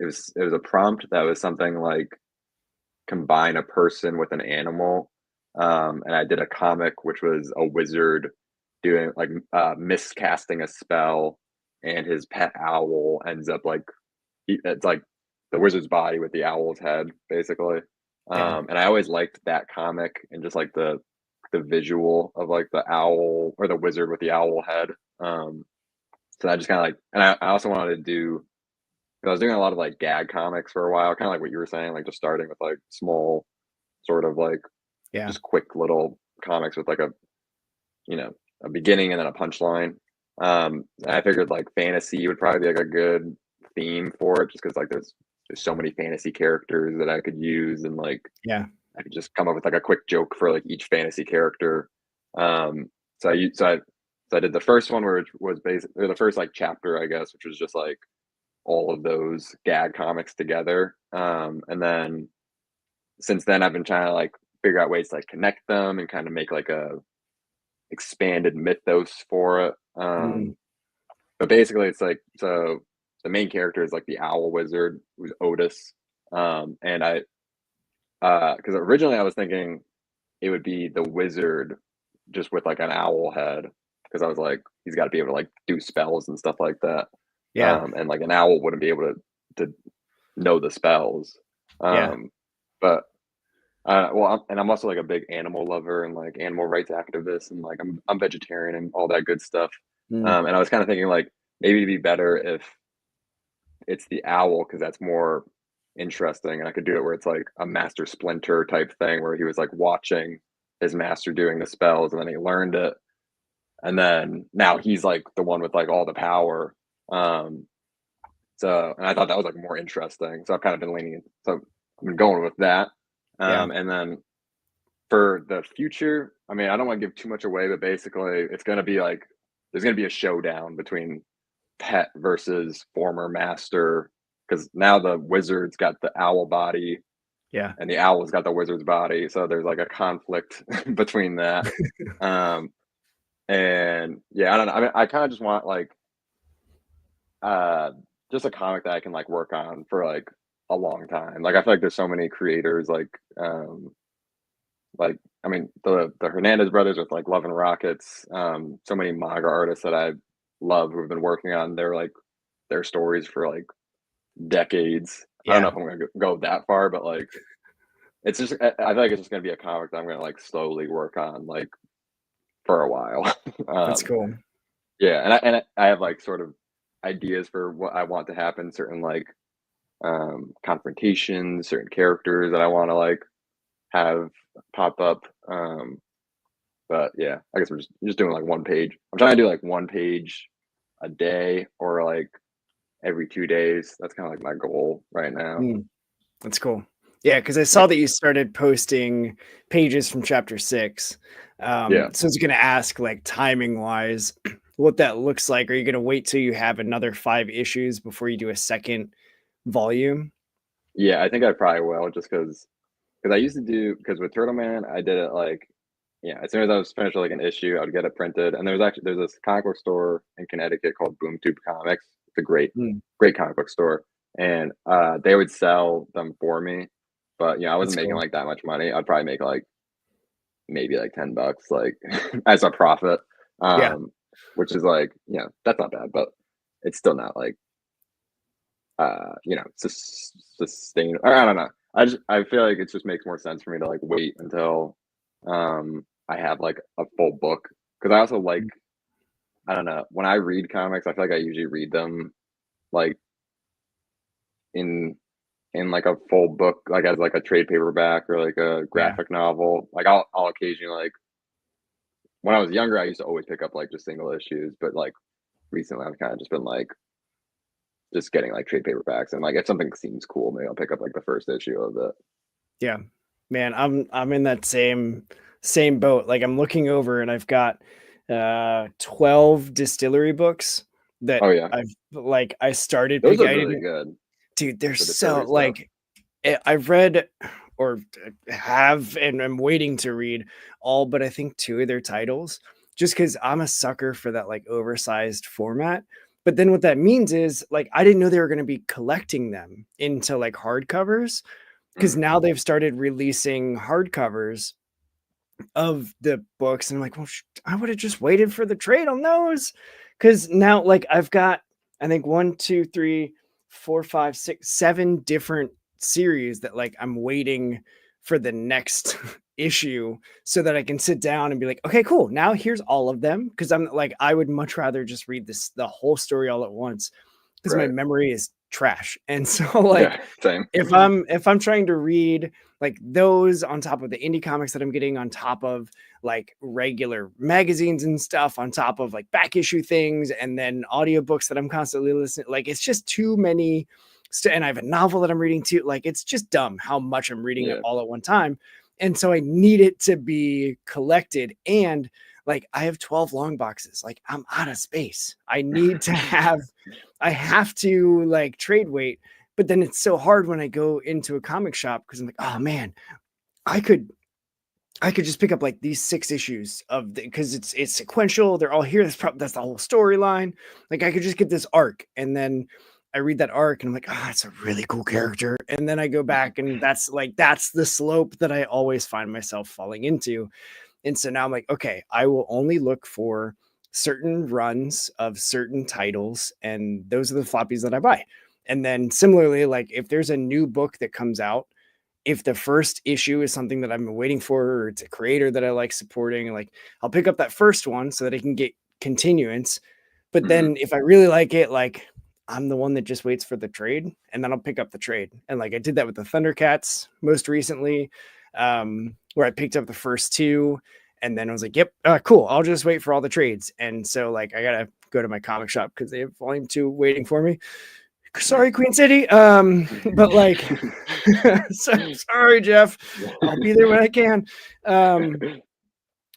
it was a prompt that was something like combine a person with an animal. And I did a comic which was a wizard doing like miscasting a spell, and his pet owl ends up like it's like the wizard's body with the owl's head, basically. Yeah. And I always liked that comic and just like the visual of like the owl or the wizard with the owl head. Um, so I just kind of like, and I also wanted to do. I was doing a lot of like gag comics for a while, kind of like what you were saying, like just starting with like small sort of like Yeah. just quick little comics with like a you know a beginning and then a punchline. And I figured like fantasy would probably be like a good theme for it, just because like there's so many fantasy characters that I could use, and like Yeah. I could just come up with like a quick joke for like each fantasy character. Um, so I used so I did the first one where it was basically the first like chapter, I guess, which was just like all of those gag comics together. And then since then I've been trying to like figure out ways to like connect them and kind of make like a expanded mythos for it. Mm, But basically it's like so the main character is like the owl wizard who's Otis. And I because originally I was thinking it would be the wizard just with like an owl head because I was like he's got to be able to like do spells and stuff like that. yeah. And like an owl wouldn't be able to know the spells. Yeah. Um, but and I'm also like a big animal lover and like animal rights activist, and like I'm vegetarian and all that good stuff. Mm, And I was kind of thinking like maybe it'd be better if it's the owl because that's more interesting, and I could do it where it's like a Master Splinter type thing where he was like watching his master doing the spells, and then he learned it, and then now he's like the one with like all the power. Um, so, and I thought that was like more interesting. So I've kind of been leaning. So I've been going with that. yeah. And then for the future, I mean, I don't want to give too much away, but basically, it's going to be like there's going to be a showdown between Pet versus former Master because now the wizard's got the owl body Yeah. and the owl's got the wizard's body. So there's like a conflict between that. Um, and yeah, I don't know. I mean, I kind of just want like uh just a comic that I can like work on for like a long time. Like I feel like there's so many creators like I mean the Hernandez brothers with like Love and Rockets, so many manga artists that I love who have been working on their stories for like decades. I don't know Yeah, if I'm gonna go that far, but like it's just I feel like it's just gonna be a comic that I'm gonna like slowly work on like for a while. that's um cool. yeah, and I have like sort of ideas for what I want to happen, certain like confrontations, certain characters that I want to like have pop up. But yeah, I guess I'm just doing like one page. I'm trying to do like one page a day or like every 2 days. That's kind of like my goal right now. Mm, that's cool. Yeah, because I saw Like, that you started posting pages from chapter 6. yeah, So I was going to ask, like, timing wise, what that looks like. Are you going to wait till you have another 5 issues before you do a second volume? yeah, I think I probably will just because I used to do because with Turtleman I did it like yeah as soon as I was finished with like an issue I would get it printed and there's this comic book store in Connecticut called Boom Tube Comics. It's a Mm, great comic book store and they would sell them for me, but I wasn't that's making cool. like that much money. I'd probably make like maybe like $10 like as a profit, Yeah. um, which is like that's not bad, but it's still not like sustain. I don't know. I feel like it just makes more sense for me to like wait until I have like a full book because I also like I don't know when I read comics I feel like I usually read them like in like a full book like as like a trade paperback or like a Yeah. graphic novel. Like I'll occasionally like when I was younger I used to always pick up like just single issues, but like recently I've kind of just been like just getting like trade paperbacks and like if something seems cool maybe I'll pick up like the first issue of it. Yeah. Man, I'm in that same boat. Like I'm looking over and I've got 12 distillery books that Oh yeah, I started those picking. are I really didn't good. dude, they're The so distillery stuff. like I've read or have and I'm waiting to read all but I think 2 of their titles just because I'm a sucker for that like oversized format. But then what that means is like I didn't know they were going to be collecting them into like hardcovers because Mm, now they've started releasing hardcovers of the books, and I'm like, well, I would have just waited for the trade on those, because now, like, I've got, I think 1, 2, 3, 4, 5, 6, 7 different series that like I'm waiting for the next issue so that I can sit down and be like, okay, cool. Now here's all of them because I'm like, I would much rather just read the whole story all at once because my right. memory is trash. And so like Yeah, same. if I'm trying to read like those on top of the indie comics that I'm getting on top of like regular magazines and stuff on top of like back issue things and then audiobooks that I'm constantly listening, like it's just too many and I have a novel that I'm reading too, like it's just dumb how much I'm reading it Yeah. all at one time. And so I need it to be collected, and like I have 12 long boxes, like I'm out of space. I have to like trade weight, but then it's so hard when I go into a comic shop because I'm like, oh man, I could just pick up like these 6 issues of because it's sequential. They're all here. That's the whole storyline. Like I could just get this arc, and then I read that arc, and I'm like, oh, that's a really cool character. And then I go back, and that's the slope that I always find myself falling into. And so now I'm like, okay, I will only look for certain runs of certain titles, and those are the floppies that I buy. And then similarly, like if there's a new book that comes out, if the first issue is something that I've been waiting for, or it's a creator that I like supporting, like I'll pick up that first one so that I can get continuance. But Mhm. then if I really like it, like I'm the one that just waits for the trade, and then I'll pick up the trade. And like I did that with the Thundercats most recently, where I picked up the first 2, and then I was like, yep, cool. I'll just wait for all the trades. And so like I gotta go to my comic shop because they have volume 2 waiting for me. Nice. Sorry, Queen City. But like so, sorry, Jeff. I'll be there when I can.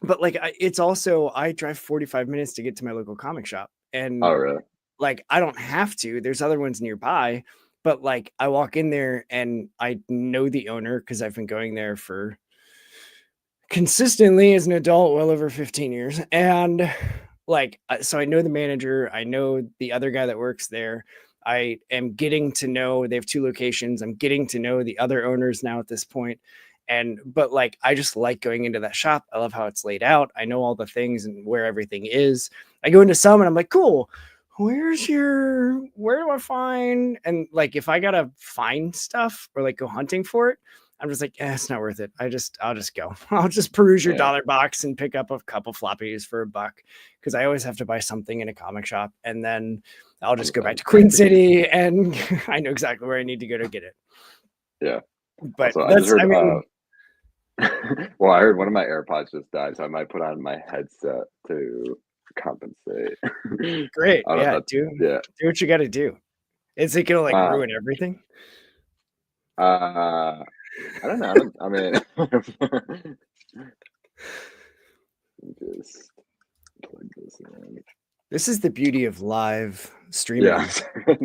But like it's also I drive 45 minutes to get to my local comic shop. Oh, And really? like I don't have to. There's other ones nearby, but like I walk in there and I know the owner because I've been going there for consistently as an adult well over 15 years. And like, so I know the manager, I know the other guy that works there. I am getting to know, they have 2 locations. I'm getting to know the other owners now at this point. And but like I just like going into that shop. I love how it's laid out. I know all the things and where everything is. I go into some and I'm like, cool. Where do I find? And like if I gotta find stuff or like go hunting for it, I'm just like, it's not worth it. I'll just go. I'll just peruse your Yeah, dollar box and pick up a couple floppies for $1 because I always have to buy something in a comic shop, and then I'll just go back to Queen City and I know exactly where I need to go to get it. yeah. But Also, I just that's, heard. I mean, Well, I heard one of my AirPods just died, so I might put on my headset to compensate. great. I don't. Yeah, That's yeah. do what you got to do. Is it gonna like Uh, ruin everything? I don't know. I don't. I mean, just plug this in. This is the beauty of live Yeah. streaming.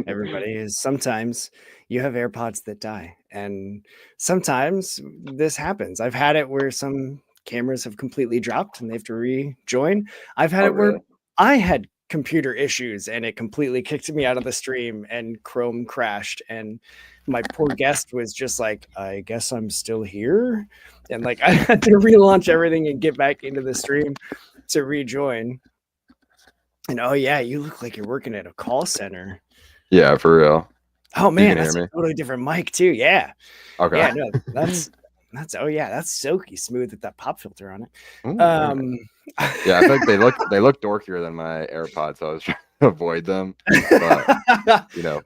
Everybody is sometimes you have AirPods that die, and sometimes this happens. I've had it where some cameras have completely dropped and they have to rejoin. I've had Oh, it where really? I had computer issues and it completely kicked me out of the stream and Chrome crashed, and my poor guest was just like, I guess I'm still here, and like I had to relaunch everything and get back into the stream to rejoin. And oh yeah, you look like you're working at a call center. Yeah, for real. Oh You man, can hear that's a me? totally different mic too. Yeah. Okay. Yeah, no, that's oh yeah, that's silky smooth with that pop filter on it. Ooh, very nice. Yeah, I feel like they look dorkier than my AirPods, so I was trying to avoid them. But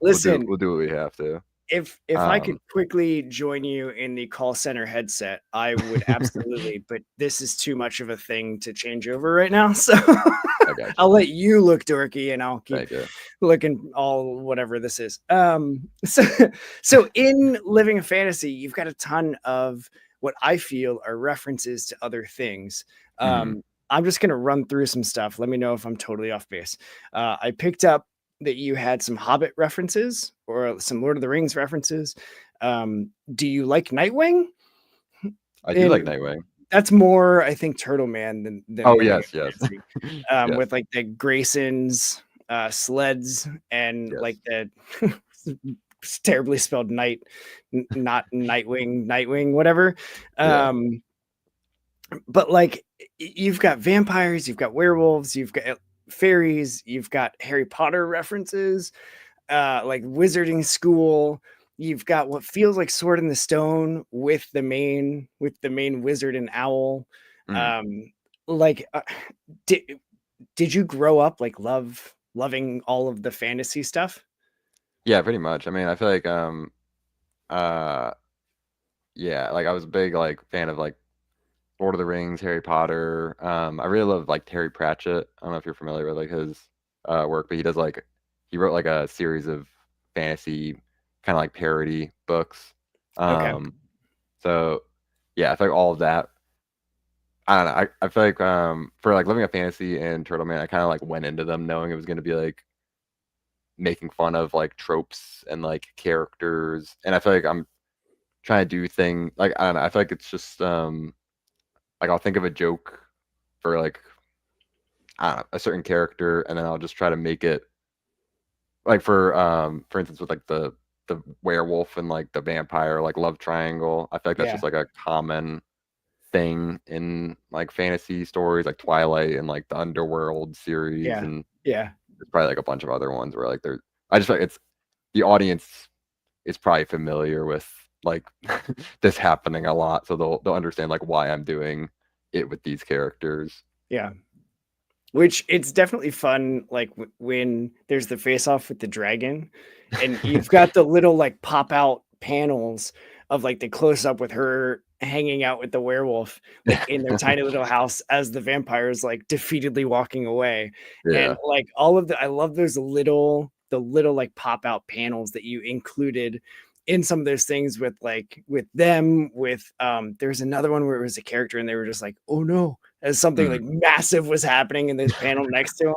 we'll do Listen, we'll do what we have to. if I could Um, quickly join you in the call center headset, I would absolutely, but this is too much of a thing to change over right now. So I got I'll you. let you look dorky and I'll keep Thank you. looking all whatever this is. So in Living a Fantasy, you've got a ton of what I feel are references to other things. Mhm. I'm just gonna run through some stuff. Let me know if I'm totally off base. I picked up that you had some Hobbit references or some Lord of the Rings references. Do you like Nightwing? I do like And Nightwing. that's more, I think, Turtle Man than Oh, Living yes, a yes. Fantasy. Yes, With like the Graysons, sleds, and yes. like the terribly spelled night, not Nightwing, whatever. Yeah. Um, but like you've got vampires, you've got werewolves, you've got fairies, you've got Harry Potter references, like wizarding school. You've got what feels like Sword in the Stone with the main wizard and owl. Mhm. Um, like, did did you grow up like loving all of the fantasy stuff? Yeah, pretty much. I mean, I feel like, uh, yeah, like, I was a big, like, fan of, like, Lord of the Rings, Harry Potter. I really love, like, Terry Pratchett. I don't know if you're familiar with, like, his, work, but he wrote, like, a series of fantasy kinda, like, parody books. Okay, Um, so, yeah, I feel like all of that I don't know, I feel like, for, like, Living a Fantasy and Turtleman, I kinda, like, went into them knowing it was gonna be, like, making fun of, like, tropes and, like, characters, and I feel like I'm trying to do I don't know, I feel like it's just, like, I'll think of a joke for, like, I don't know, a certain character, and then I'll just try to make it like, for instance, with, like, the werewolf and, like, the vampire, like, love triangle, I feel like that's yeah, just, like, a common thing in, like, fantasy stories, like Twilight and, like, the Underworld series, yeah, and yeah. there's probably, like, a bunch of other ones where, like, I just feel like it's the audience is probably familiar with, like, this happening a lot, so they'll understand, like, why I'm doing it with these characters. Yeah. Which it's definitely fun, like when there's the face off with the dragon, and you've got the little like pop out panels of like the close up with her hanging out with the werewolf, like in their tiny little house as the vampires like defeatedly walking away. And Yeah. like all of I love the little like pop out panels that you included in some of those things with like with them with there's another one where it was a character and they were just like, oh no, as something like Mhm. massive was happening in this panel next to him.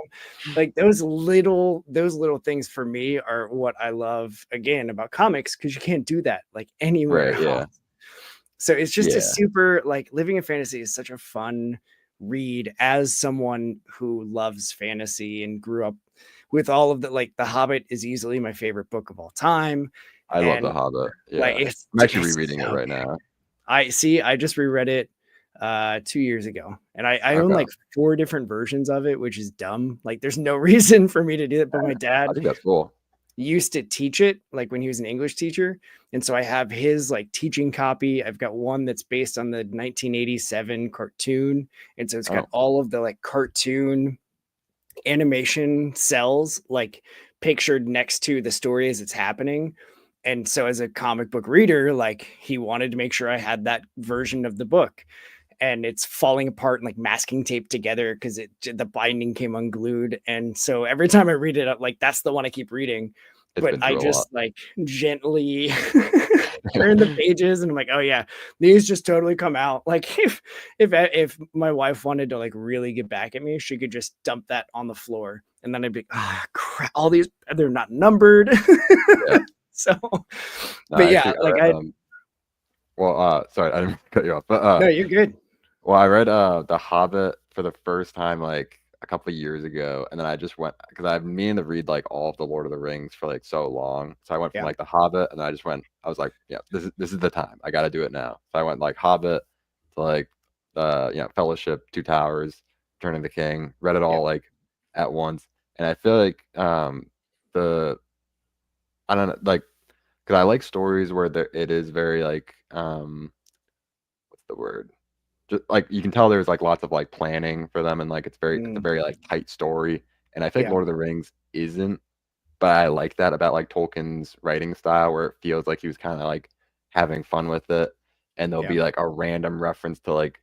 Like those little things for me are what I love again about comics because you can't do that like anywhere Right, else. yeah. So it's just a Yeah. super like living in fantasy is such a fun read as someone who loves fantasy and grew up with all of the, like, The Hobbit is easily my favorite book of all time. I love The And Hobbit. like Yeah. I'm actually it's rereading it so right good. now. I just reread it 2 years ago, and I own Okay. like 4 different versions of it, which is dumb. Like there's no reason for me to do it, but my I dad think that's cool. used to teach it like when he was an English teacher. And so I have his like teaching copy. I've got one that's based on the 1987 cartoon. And so it's got Oh, all of the like cartoon animation cells like pictured next to the story as it's happening. And so as a comic book reader, like he wanted to make sure I had that version of the book, and it's falling apart and like masking tape together because the binding came unglued. And so every time I read it, like that's the one I keep reading. it's But been I through a lot. just like gently turn the pages, and I'm like, oh yeah, these just totally come out. Like if my wife wanted to like really get back at me, she could just dump that on the floor, and then I'd be ah crap, all these they're not numbered. Yeah. So, No, but yeah, actually, like I well, sorry, I didn't cut you off, but no, you're good. well, I read The Hobbit for the first time like a couple of years ago, and then I just went because I've been meaning to read like all of the Lord of the Rings for like so long. So I went from Yeah, like The Hobbit, and I just went. I was like, yeah, this is the time. I got to do it now. So I went like Hobbit to like Fellowship, Two Towers, Return of the King. Read it yeah. all like at once, and I feel like the I don't know like because I like stories where it is very like what's the word just like you can tell there's like lots of like planning for them and like it's a Mm, very like tight story. And I think yeah, Lord of the Rings isn't, but I like that about like Tolkien's writing style where it feels like he was kind of like having fun with it. And there'll yeah, be like a random reference to like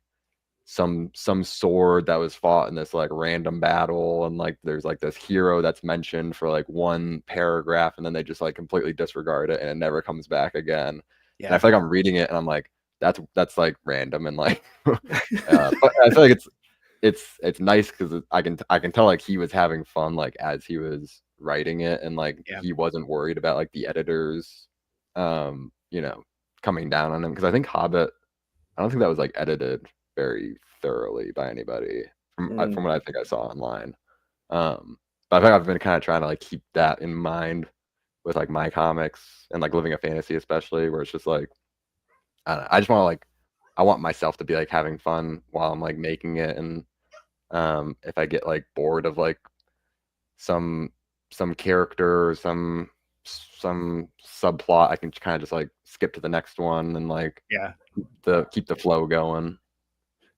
some sword that was fought in this like random battle, and like there's like this hero that's mentioned for like one paragraph, and then they just like completely disregard it and it never comes back again. And I yeah, feel like I'm reading it and I'm like that's like random and like but I feel like it's nice because I can tell like he was having fun like as he was writing it, and like yeah. he wasn't worried about like the editors you know coming down on him, because I think Hobbit, I don't think that was like edited very thoroughly by anybody Mm, from what I think I saw online. But I think I've been kind of trying to like keep that in mind with like my comics and like living a fantasy, especially where it's just like I don't know, I just want to like I want myself to be like having fun while I'm like making it, and if I get like bored of like some some character or some subplot, I can kind of just like skip to the next one and like yeah, the keep the flow going.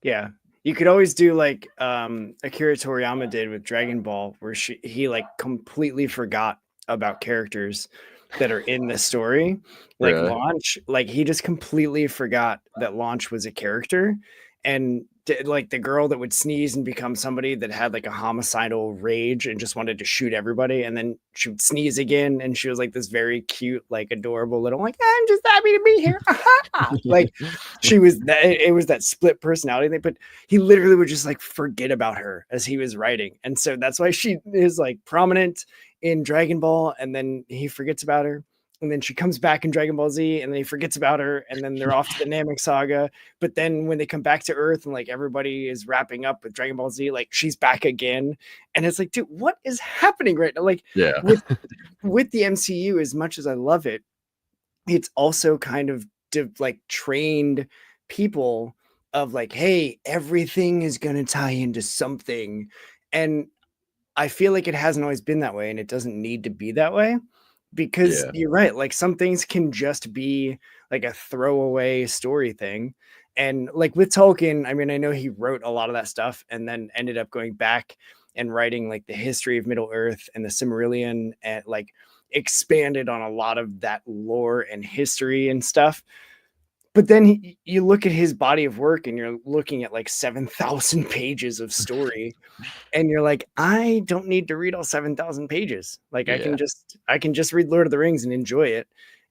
yeah. You could always do like Akira Toriyama did with Dragon Ball, where he like completely forgot about characters that are in the story. Like Really? Launch, like he just completely forgot that Launch was a character, and like the girl that would sneeze and become somebody that had like a homicidal rage and just wanted to shoot everybody, and then she would sneeze again, and she was like this very cute, like adorable little like I'm just happy to be here. Like she was that, it was that split personality thing, but he literally would just like forget about her as he was writing. And so that's why she is like prominent in Dragon Ball, and then he forgets about her. And then she comes back in Dragon Ball Z, and then he forgets about her, and then they're off to the Namek saga. But then when they come back to Earth and like everybody is wrapping up with Dragon Ball Z, like she's back again. And it's like, dude, what is happening right now? Like Yeah. with the MCU, as much as I love it, it's also kind of like trained people of like, hey, everything is going to tie into something. And I feel like it hasn't always been that way, and it doesn't need to be that way, because Yeah. you're right. Like some things can just be like a throwaway story thing. And like with Tolkien, I mean, I know he wrote a lot of that stuff and then ended up going back and writing like the history of Middle Earth and the Silmarillion, and like expanded on a lot of that lore and history and stuff. But then you look at his body of work and you're looking at like 7,000 pages of story, and you're like, I don't need to read all 7,000 pages. Like Yeah. I can just read Lord of the Rings and enjoy it.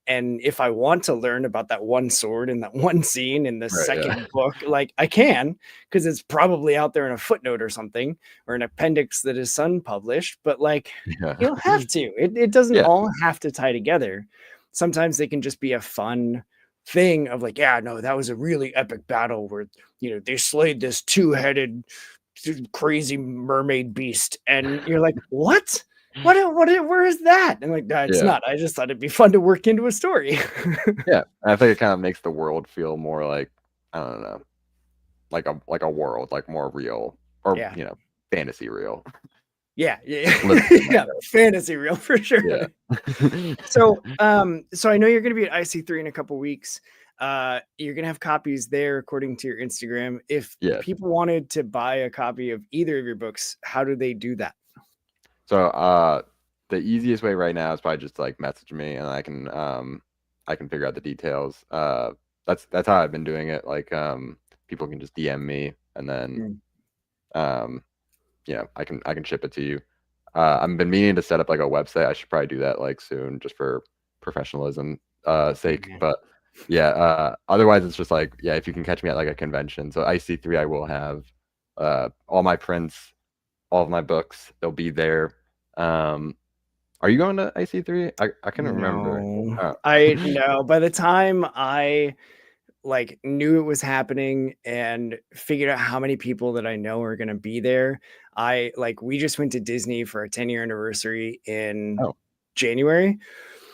And if I want to learn about that one sword and that one scene in the Right. Yeah. second book, like I can, because it's probably out there in a footnote or something, or an appendix that his son published. But like, you Yeah. don't have to. It doesn't Yeah. all have to tie together. Sometimes they can just be a fun thing of like, yeah, no, that was a really epic battle where, they slayed this two-headed crazy mermaid beast. And you're like, what? Where is that? And like, no, it's Yeah. not. I just thought it'd be fun to work into a story. Yeah. And I think it kind of makes the world feel more like, I don't know, like a world, like more real, or Yeah. fantasy real. Yeah. Yeah. Realistic, I Yeah. guess. Fantasy real for sure. Yeah. So I know you're going to be at IC3 in a couple weeks. You're going to have copies there according to your Instagram. If Yeah. people wanted to buy a copy of either of your books, how do they do that? So the easiest way right now is probably just like message me, and I can figure out the details. That's how I've been doing it. Like people can just DM me, and then Mm. um I can ship it to you. I've been meaning to set up like a website. I should probably do that like soon, just for professionalism sake. Yeah. But yeah, otherwise it's just like, yeah, if you can catch me at like a convention. So IC3, I will have all my prints, all of my books. They'll be there. Are you going to IC3? I couldn't remember. No, Oh. I no. By the time I like knew it was happening and figured out how many people that I know are going to be there, we just went to Disney for our 10-year anniversary in Oh, January.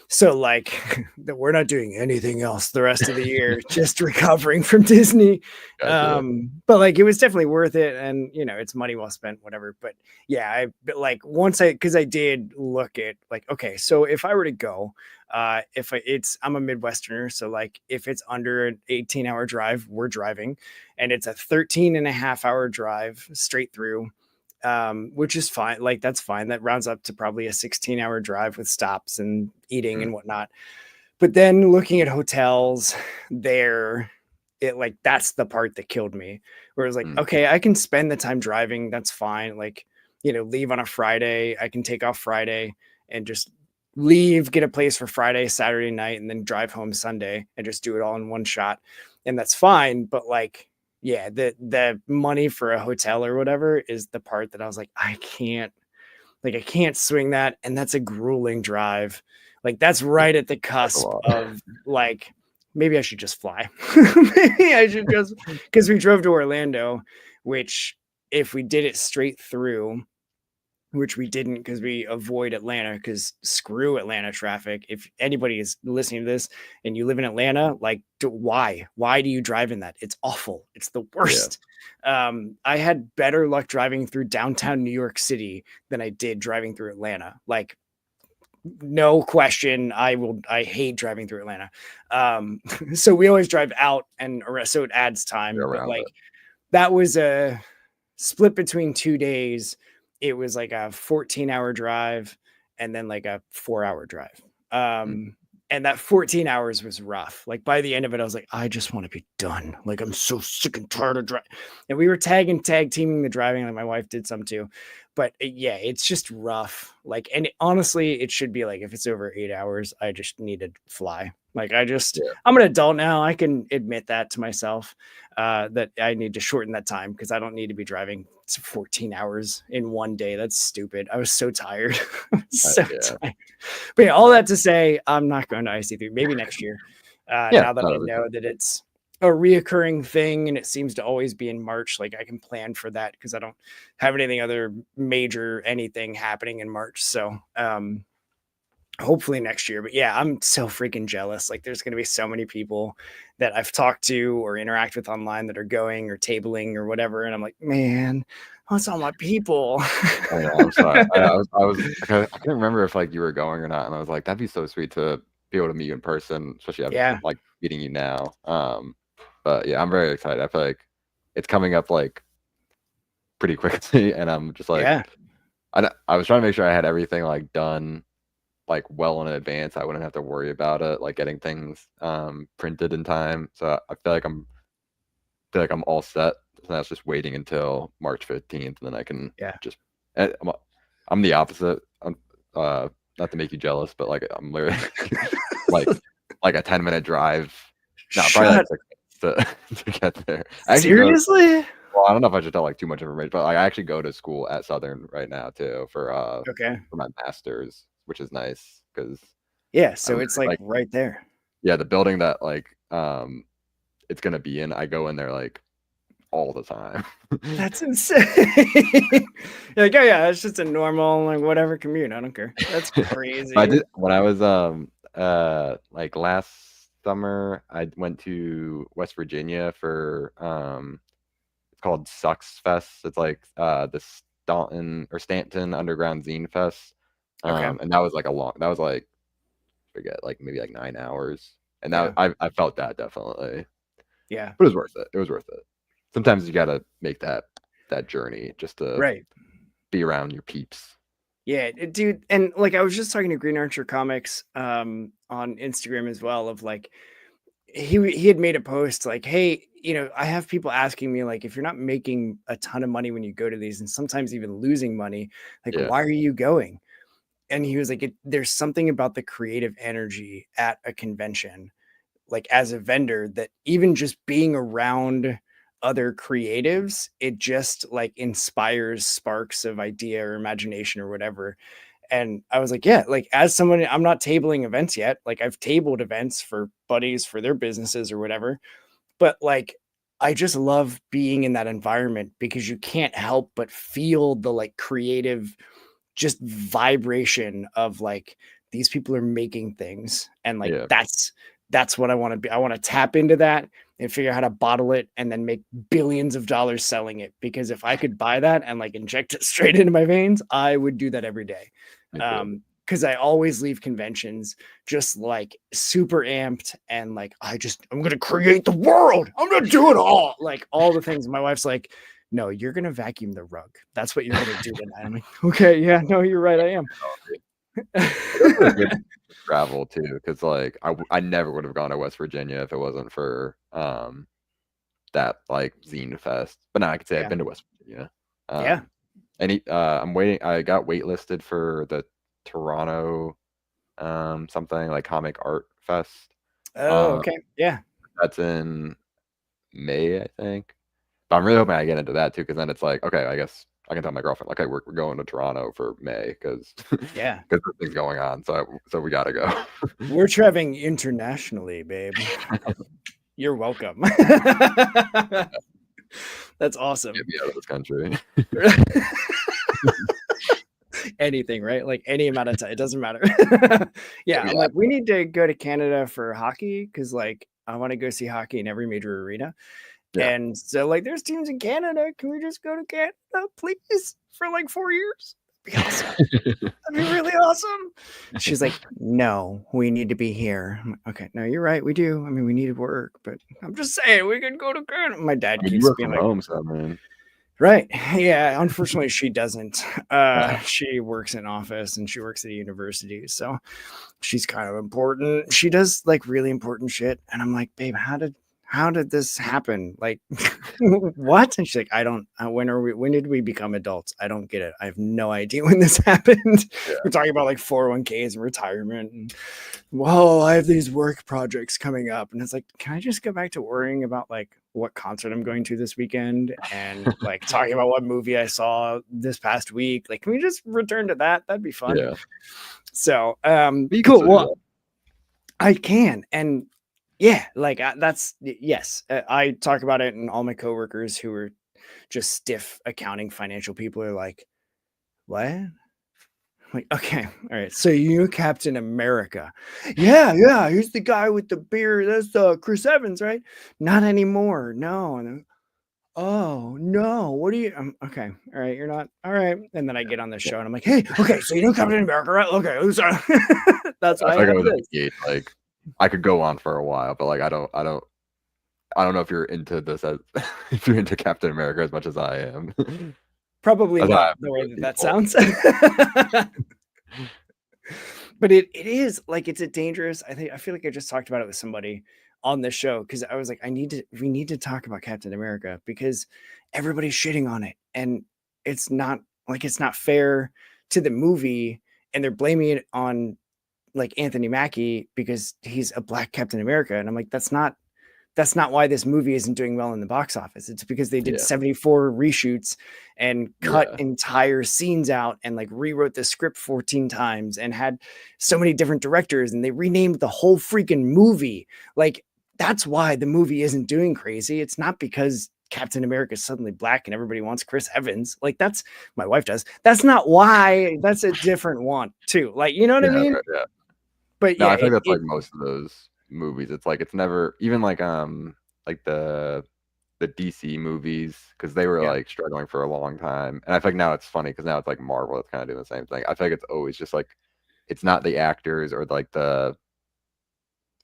So like that we're not doing anything else the rest of the year, just recovering from Disney. gotcha. But like it was definitely worth it, and it's money well spent, whatever. But yeah, but like because I did look at like, okay, so if I were to go, I'm a Midwesterner, so like if it's under an 18-hour drive, we're driving, and it's a 13 and a half hour drive straight through, which is fine. Like that's fine. That rounds up to probably a 16-hour drive with stops and eating Mm, and whatnot. But then looking at hotels there, it like that's the part that killed me. Where it was like, mm, okay, I can spend the time driving. That's fine. Like, leave on a Friday. I can take off Friday and just leave, get a place for Friday, Saturday night, and then drive home Sunday and just do it all in one shot. And that's fine. But like, yeah, the money for a hotel or whatever is the part that I was like, I can't swing that, and that's a grueling drive. Like that's yeah, right at the that's a cusp lot. of like maybe I should just fly. Maybe I should just because we drove to Orlando, which if we did it straight through, which we didn't because we avoid Atlanta because screw Atlanta traffic. If anybody is listening to this and you live in Atlanta, like, why? Why do you drive in that? It's awful. It's the Yeah, worst. I had better luck driving through downtown New York City than I did driving through Atlanta. Like, no question. I hate driving through Atlanta. So we always drive out, and so it adds go time. But around it. like, that was a split between 2 days. It was like a 14-hour drive and then like a 4-hour drive. Mm, And that 14 hours was rough. Like by the end of it, I was like, I just want to be done. Like I'm so sick and tired of driving. And we were tag teaming the driving. Like my wife did some too. But yeah, it's just rough. Like, and honestly, it should be like if it's over 8 hours, I just need to fly. Like yeah, I'm an adult now. I can admit that to myself, that I need to shorten that time because I don't need to be driving 14 hours in one day. That's stupid. I was so tired. So yeah, tired. But yeah, all that to say, I'm not going to IC3. Maybe next year. yeah. Now that No, I that'd be know that it's a reoccurring thing and it seems to always be in March, like I can plan for that because I don't have anything other major anything happening in March. So hopefully next year. But yeah, I'm so freaking jealous. Like there's going to be so many people that I've talked to or interact with online that are going or tabling or whatever, and I'm like, man, that's all my people. I know, I'm sorry. I couldn't remember if like you were going or not, and I was like, that'd be so sweet to be able to meet you in person, especially after Yeah, like meeting you now. But yeah, I'm very excited. I feel like it's coming up like pretty quickly, and I'm just like, yeah, I was trying to make sure I had everything like done like well in advance. I wouldn't have to worry about it, like getting things printed in time. So I feel like I'm all set. So now it's just waiting until March 15th, and then I can yeah. just. I'm the opposite. I'm not to make you jealous, but like I'm literally like like a 10-minute drive. No, probably like Shut. 6 minutes to get there. I actually go. Seriously? Well, I don't know if I should tell like too much information, but like, I actually go to school at Southern right now too Okay. for my master's, which is nice because Yeah. I So really it's like like right there. yeah, the building that like it's gonna be in, I go in there like all the time. That's insane. You're like, oh yeah, it's just a normal like whatever commute. I don't care. That's I crazy. did when I was like last summer, I went to West Virginia for it's called Sucks Fest. It's like the Stanton Underground Zine Fest. Okay. And that was like that was like forget like maybe like 9 hours. And that Yeah. I felt that definitely. Yeah. But it was worth it. It was worth it. Sometimes you gotta make that journey just to Right. be around your peeps. Yeah, dude, and like I was just talking to Green Archer Comics on Instagram as well of like he had made a post like, hey, I have people asking me like if you're not making a ton of money when you go to these and sometimes even losing money, like Yeah. why are you going? And he was like, there's something about the creative energy at a convention, like as a vendor, that even just being around other creatives, it just like inspires sparks of idea or imagination or whatever. And I was like, yeah, like as someone, I'm not tabling events yet. Like I've tabled events for buddies for their businesses or whatever. But like, I just love being in that environment because you can't help but feel the like creative, just vibration of like these people are making things. And like, Yeah. that's what I want to be. I want to tap into that and figure out how to bottle it and then make billions of dollars selling it. Because if I could buy that and like inject it straight into my veins, I would do that every day. Me too. Because I always leave conventions just like super amped and like I'm gonna create the world. I'm gonna do it all. Like all the things. My wife's like, no, you're gonna vacuum the rug. That's what you're gonna do tonight. I'm like, okay, yeah, no, you're right. I am. That's really good to travel too, because like I never would have gone to West Virginia if it wasn't for that like zine fest. But now I could say I've Yeah. been to West Virginia. Yeah. I'm waiting. I got waitlisted for the Toronto something like Comic Art Fest. Oh, Um, okay. Yeah. that's in May, I think. But I'm really hoping I get into that too, because then it's like, okay, I guess I can tell my girlfriend, like, okay, we're going to Toronto for May because Yeah. there's things going on, so we gotta go. We're traveling internationally, babe. You're welcome. That's awesome. Get me out of this country. Anything, right? Like any amount of time, it doesn't matter. Yeah, I'm Yeah. like, we need to go to Canada for hockey because, like, I want to go see hockey in every major arena. Yeah. And so, like, there's teams in Canada. Can we just go to Canada, please, for like 4 years? That'd be awesome. That'd be really awesome. She's like, no, we need to be here. I'm like, okay, no, you're right. We do. I mean, we need to work, but I'm just saying we could go to Canada. My dad I mean, you keeps work being from like, home, so I mean, right. Yeah. Unfortunately, she doesn't. She works in office and she works at a university. So she's kind of important. She does like really important shit. And I'm like, babe, how did this happen? Like, what? And she's like, I don't, when did we become adults? I don't get it. I have no idea when this happened. yeah. We're talking about like 401ks and retirement. And, whoa, I have these work projects coming up. And it's like, can I just go back to worrying about like what concert I'm going to this weekend and like talking about what movie I saw this past week? Like, can we just return to that? That'd be fun. Yeah. So, You can cool. still do Well, I can. And yeah, like that's yes. I talk about it, and all my coworkers who are just stiff accounting financial people are like, "What?" I'm like, okay, all right. So you Captain America? Yeah. He's the guy with the beard. That's Chris Evans, right? Not anymore. No. And then, oh no, what do you? Okay, all right. You're not all right. And then I get on the show, and I'm like, hey, okay. So you know Captain America, right? Okay, that's I why I feel like I have was this. engaged, like I could go on for a while, but like I don't know if you're into this as if you're into Captain America as much as I am. Probably That's how I not have to the way do that people. sounds. But it is like it's a dangerous. I feel like I just talked about it with somebody on the show because I was like, we need to talk about Captain America because everybody's shitting on it. And it's not fair to the movie, and they're blaming it on like Anthony Mackie because he's a black Captain America. And I'm like, that's not why this movie isn't doing well in the box office. It's because they did Yeah. 74 reshoots and cut Yeah. entire scenes out and like rewrote the script 14 times and had so many different directors and they renamed the whole freaking movie. Like that's why the movie isn't doing crazy. It's not because Captain America is suddenly black and everybody wants Chris Evans. Like, that's my wife does. That's not why. That's a different want too. Like, you know what I Yeah, mean? right, yeah. But No, yeah, I think that's like most of those movies. It's like it's never even like the DC movies because they were yeah, like struggling for a long time. And I think now it's funny because now it's like Marvel that's kind of doing the same thing. I think it's always just like it's not the actors or like the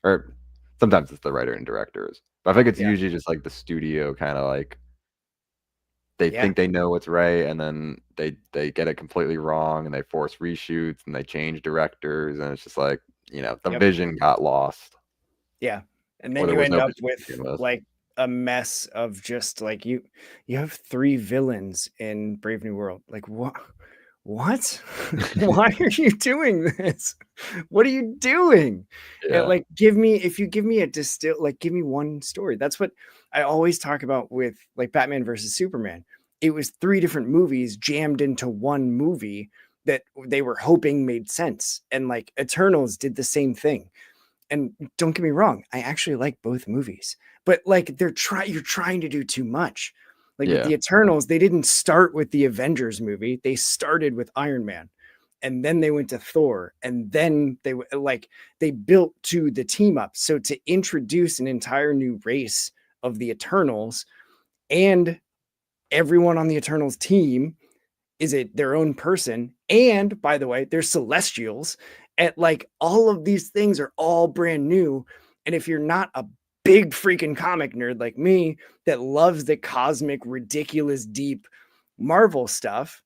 or sometimes it's the writer and directors. But I think it's yeah, usually just like the studio kind of like they yeah, think they know what's right and then they get it completely wrong and they force reshoots and they change directors and it's just like, the yep, vision got lost yeah. And or then there you was end no up vision with to begin with. like a mess of just like you have 3 villains in Brave New World. Like, what? Why are you doing this? What are you doing? And Yeah. like, if you give me give me one story. That's what I always talk about with like Batman versus Superman. It was 3 different movies jammed into one movie that they were hoping made sense. And like Eternals did the same thing. And don't get me wrong, I actually like both movies, but like you're trying to do too much. Like with Yeah. the Eternals, they didn't start with the Avengers movie. They started with Iron Man and then they went to Thor and then they built to the team up. So to introduce an entire new race of the Eternals and everyone on the Eternals team is it their own person. And by the way, they're celestials. And like all of these things are all brand new. And if you're not a big freaking comic nerd like me that loves the cosmic, ridiculous, deep Marvel stuff,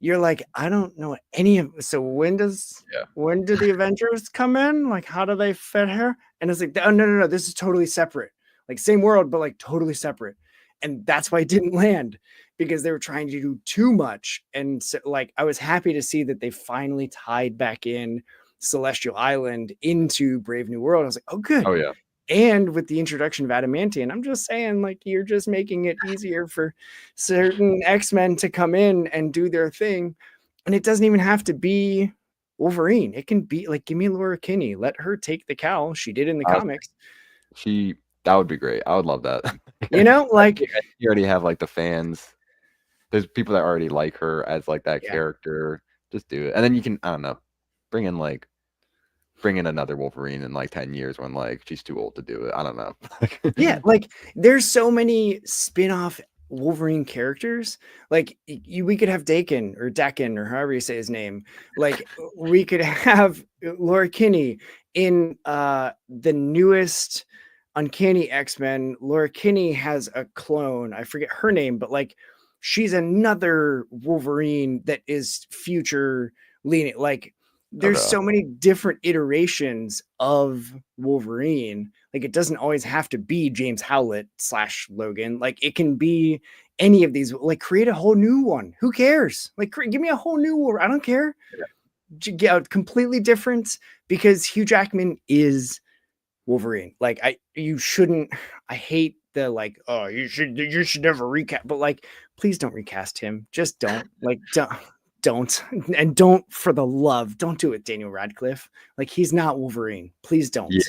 you're like, I don't know any of. So Yeah. when do the Avengers come in? Like, how do they fit here? And it's like, oh no, this is totally separate. Like same world, but like totally separate. And that's why it didn't land because they were trying to do too much. And so, like, I was happy to see that they finally tied back in Celestial Island into Brave New World. I was like, oh, Oh good. yeah. And with the introduction of Adamantium, I'm just saying, like, you're just making it easier for certain X-Men to come in and do their thing. And it doesn't even have to be Wolverine. It can be like, give me Laura Kinney. Let her take the cowl. She did in the I was comics. that would be great. I would love that. You know, like, You already have like the fans. There's people that already like her as like that yeah. character. Just do it. And then you can, I don't know, bring in like bring in another Wolverine in like 10 years when like she's too old to do it. I don't know. Yeah, like there's so many spin-off Wolverine characters. Like we could have Dakin or however you say his name. Like we could have Laura Kinney in the newest Uncanny X-Men. Laura Kinney has a clone. I forget her name, but like she's another Wolverine that is future leaning. Like there's Okay. so many different iterations of Wolverine. Like it doesn't always have to be James Howlett / Logan. Like it can be any of these. Like create a whole new one. Who cares? Like give me a whole new Wolverine. I don't care. Get completely different because Hugh Jackman is Wolverine. Like you shouldn't. I hate the like. Oh, you should never recast. But like, please don't recast him. Just don't. Like don't and don't for the love. Don't do it, Daniel Radcliffe. Like he's not Wolverine. Please don't. Yeah.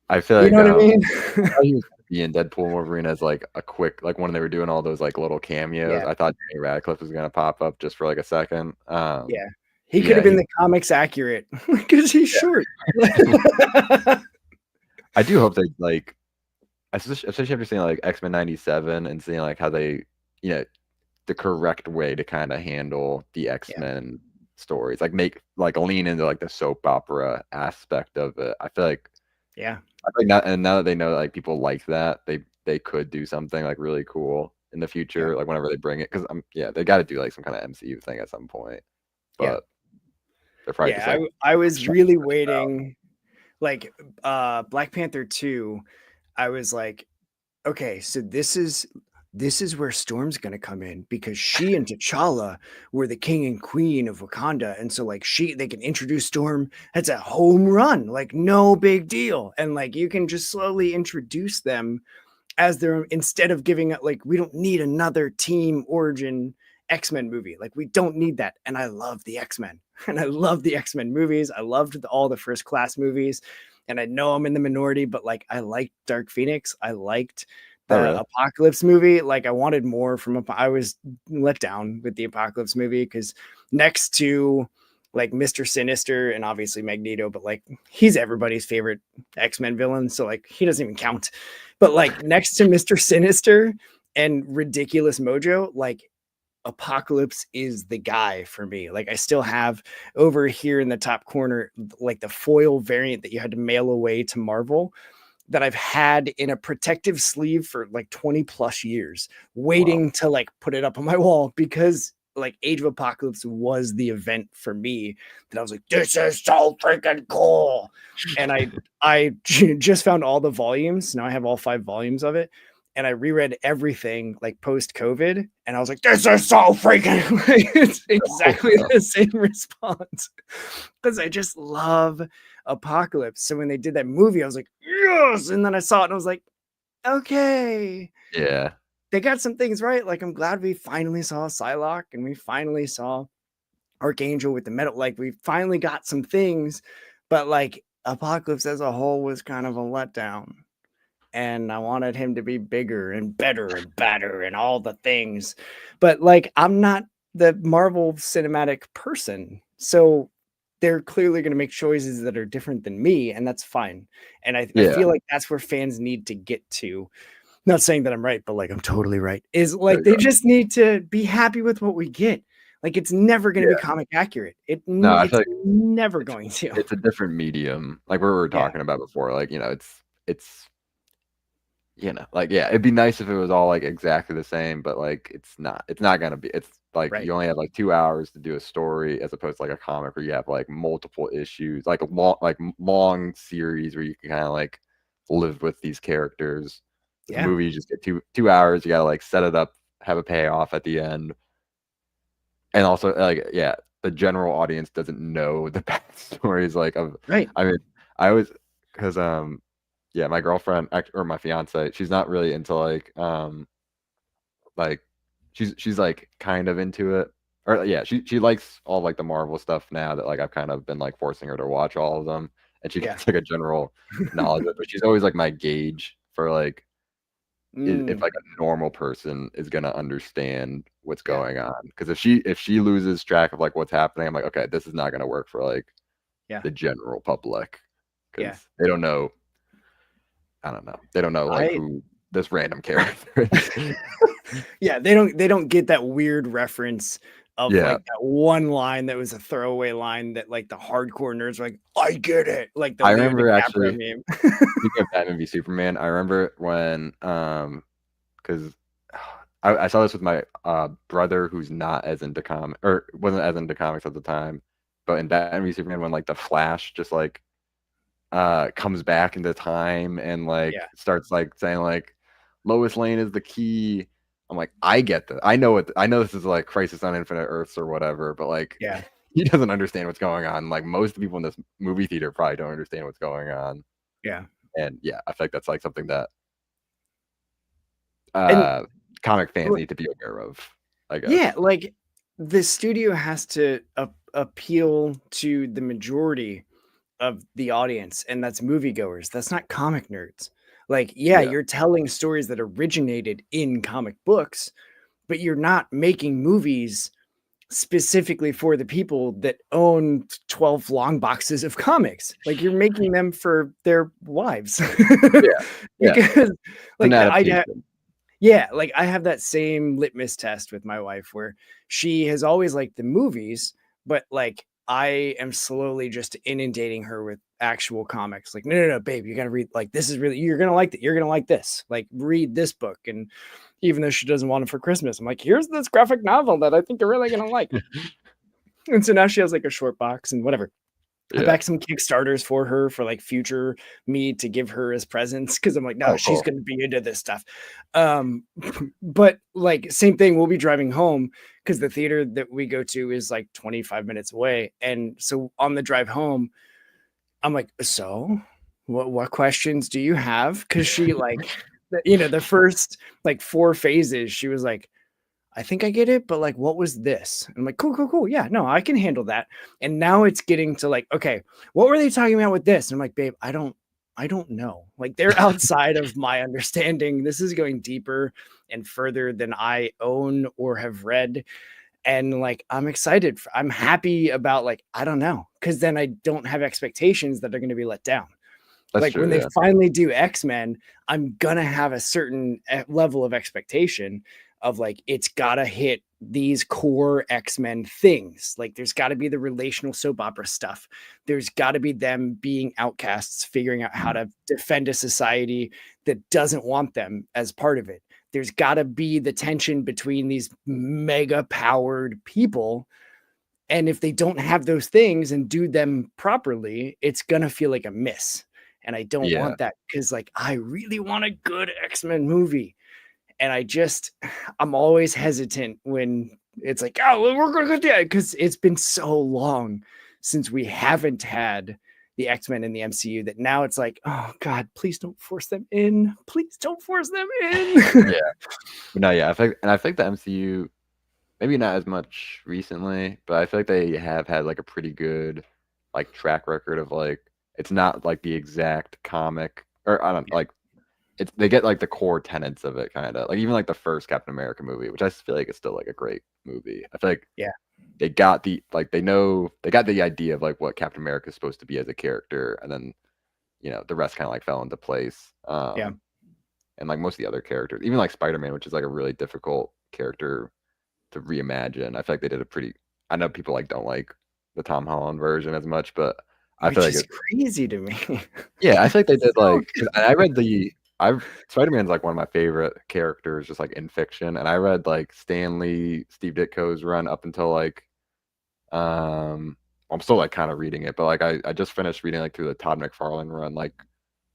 I feel You like know what I mean? I thought he was gonna be in Deadpool and Wolverine as like a quick like when they were doing all those like little cameos. Yeah. I thought Danny Radcliffe was gonna pop up just for like a second. Yeah. He could Yeah, have been the comics accurate because he's short. I do hope they like, especially after seeing like X-Men '97 and seeing like how they, you know, the correct way to kind of handle the Yeah. X-Men stories, like make like lean into like the soap opera aspect of it. I feel like Yeah. now that they know like people like that, they could do something like really cool in the future, Yeah. like whenever they bring it, because they got to do like some kind of MCU thing at some point, Yeah. but they're probably just Yeah. like I was trying to really push it out. waiting. Like Black Panther 2, I was like, okay, so this is where Storm's gonna come in because she and T'Challa were the king and queen of Wakanda, and so like they can introduce Storm. That's a home run, like no big deal, and like you can just slowly introduce them as their instead of giving it like we don't need another team origin X-Men movie. Like we don't need that. And I love the X-Men and I love the X-Men movies. I loved all the First Class movies. and I know I'm in the minority, but like I liked Dark Phoenix. I liked Oh, the really? Apocalypse movie. Like I wanted more from I was let down with the Apocalypse movie because next to like Mr. Sinister and obviously Magneto, but like he's everybody's favorite X-Men villain, so like he doesn't even count. But like next to Mr. Sinister and Ridiculous Mojo, like Apocalypse is the guy for me. Like I still have over here in the top corner like the foil variant that you had to mail away to Marvel that I've had in a protective sleeve for like 20 plus years, waiting to like put it up on my wall because like Age of Apocalypse was the event for me that I was like, this is so freaking cool. And I just found all the volumes. Now I have all 5 volumes of it. And I reread everything like post COVID, and I was like, "This is so freaking!" It's exactly the same response because I just love Apocalypse. So when they did that movie, I was like, "Yes!" And then I saw it, and I was like, "Okay, Yeah. they got some things right." Like I'm glad we finally saw Psylocke, and we finally saw Archangel with the metal. Like we finally got some things, but like Apocalypse as a whole was kind of a letdown. And I wanted him to be bigger and better and badder and all the things. But like I'm not the Marvel cinematic person. So they're clearly going to make choices that are different than me, and that's fine. And I Yeah. feel like that's where fans need to get to. Not saying that I'm right, but like I'm totally right. Is There like you they go. just need to be happy with what we get. Like it's never going to be Yeah. comic accurate. No, I It's feel like never it's going to. it's a different medium, like we were Yeah, talking about before. Like, it's like, yeah, it'd be nice if it was all like exactly the same, but like it's not. It's not gonna be. It's like right. you only have like 2 hours to do a story as opposed to like a comic where you have like multiple issues, like a long series where you can kind of like live with these characters. With the Yeah, movie, you just get 2 hours. You gotta like set it up, have a payoff at the end, and also like, yeah, the general audience doesn't know the backstories like of. right. I mean, I was because yeah, my girlfriend or my fiance, she's not really into like she's like kind of into it. Or yeah, she likes all like the Marvel stuff now that like I've kind of been like forcing her to watch all of them, and she Yeah. gets like a general knowledge of it. But she's always like my gauge for like if Mm, like a normal person is gonna understand what's yeah. going on. Because if she loses track of like what's happening, I'm like, okay, this is not gonna work for like Yeah. the general public Yeah. because they don't know. I don't know. They don't know like I who this random character is. yeah, they don't get that weird reference of Yeah, like that one line that was a throwaway line that like the hardcore nerds are like, I get it. Like the I Leo remember DiCaprio actually. meme. Speaking of Batman v Superman, I remember when because I saw this with my brother who's not as into comic or wasn't as into comics at the time, but in Batman v Superman when like the Flash just like comes back into time and like Yeah. starts like saying like Lois Lane is the key. I'm like, I get that. I know this is like Crisis on Infinite Earths or whatever, but like Yeah. he doesn't understand what's going on. Like most people in this movie theater probably don't understand what's going on. Yeah. And yeah, I feel like that's like something that And uh comic fans l- need to be aware of, I yeah, guess. like the studio has to appeal to the majority of the audience, and that's moviegoers. That's not comic nerds. Like, yeah, Yeah. you're telling stories that originated in comic books, but you're not making movies specifically for the people that own 12 long boxes of comics. Like you're making them for their wives. Yeah. Yeah. Because It's an like adaptation. yeah, like I have that same litmus test with my wife where she has always liked the movies, but like I am slowly just inundating her with actual comics. Like, no, no, no, babe, you gotta read like this is really you're gonna like it. You're gonna like this. Like, read this book. And even though she doesn't want it for Christmas, I'm like, here's this graphic novel that I think you're really gonna like. And so now she has like a short box and whatever. I Yeah. backed some Kickstarters for her for like future me to give her as presents because I'm like, no, Oh, she's cool. gonna be into this stuff. Um, but like same thing, we'll be driving home because the theater that we go to is like 25 minutes away. And so on the drive home, I'm like, so what questions do you have? Because she like the first like 4 phases, she was like, I think I get it, but like, what was this? I'm like, cool, cool, cool. Yeah, no, I can handle that. And now it's getting to like, okay, what were they talking about with this? And I'm like, babe, I don't know. Like, they're outside of my understanding. This is going deeper and further than I own or have read. And like, I'm excited. I'm happy about like, I don't know, because then I don't have expectations that are going to be let down. That's Like true. when they Yeah. finally do X-Men, I'm gonna have a certain level of expectation of like, it's gotta hit these core X-Men things. Like there's got to be the relational soap opera stuff. There's got to be them being outcasts, figuring out how to defend a society that doesn't want them as part of it. There's got to be the tension between these mega powered people. And if they don't have those things and do them properly, it's going to feel like a miss. And I don't Yeah. want that, because like I really want a good X-Men movie. And I'm always hesitant when it's like, oh, we're going to do it, because it's been so long since we haven't had the X-Men in the MCU that now it's like, oh God, please don't force them in. Please don't force them in. Yeah. But no, yeah, I think the MCU, maybe not as much recently, but I feel like they have had like a pretty good like track record of like, it's not like the exact comic, or I don't like, it's, they get like the core tenets of it, kind of like even like the first Captain America movie, which I feel like is still like a great movie. I feel like Yeah. they got the like they got the idea of like what Captain America is supposed to be as a character, and then the rest kind of like fell into place. Yeah. And like most of the other characters, even like Spider-Man, which is like a really difficult character to reimagine. I feel like they did a pretty. I know people like don't like the Tom Holland version as much, but I feel Which like is crazy to me. yeah, I feel like they did So like. 'Cause I read Spider-Man's like one of my favorite characters, just like in fiction, and I read like Stan Lee, Steve Ditko's run up until like I'm still like kind of reading it, but like I just finished reading like through the Todd McFarlane run like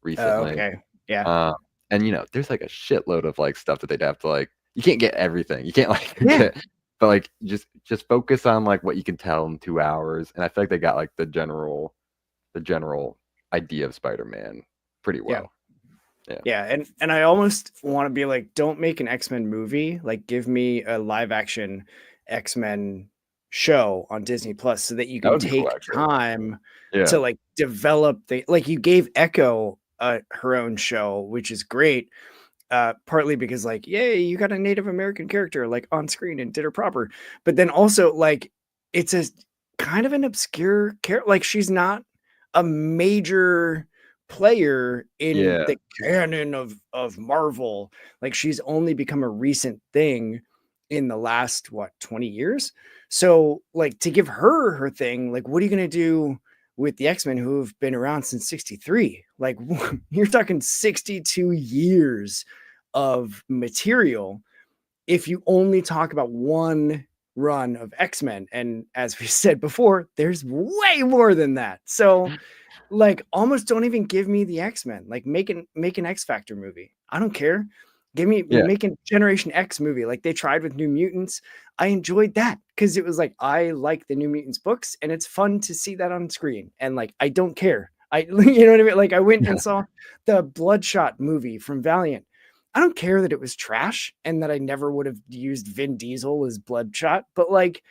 recently. okay. Yeah. And there's like a shitload of like stuff that they'd have to like. You can't get everything. You can't like Yeah. get, but like just focus on like what you can tell in 2 hours. And I feel like they got like the general idea of Spider-Man pretty well. Yeah, and I almost want to be like, don't make an X-Men movie. Like, give me a live action X-Men show on Disney Plus so that you That can would be cool, take actually. time Yeah. to like develop like you gave Echo her own show, which is great. Partly because like, yay, you got a Native American character like on screen and did her proper. But then also like, it's a kind of an obscure character. Like, she's not a major player in Yeah. the canon of Marvel. Like, she's only become a recent thing in the last 20 years. So like, to give her thing, like, what are you gonna do with the X-Men who have been around since 63? Like, you're talking 62 years of material if you only talk about one run of X-Men. And as we said before, there's way more than that. So like, almost don't even give me the X-Men. Like, make an X Factor movie. I don't care. Make a Generation X movie like they tried with New Mutants. I enjoyed that because it was like, I like the New Mutants books and it's fun to see that on screen. And like, I don't care. You know what I mean? Like, I went and saw the Bloodshot movie from Valiant. I don't care that it was trash and that I never would have used Vin Diesel as Bloodshot, but like,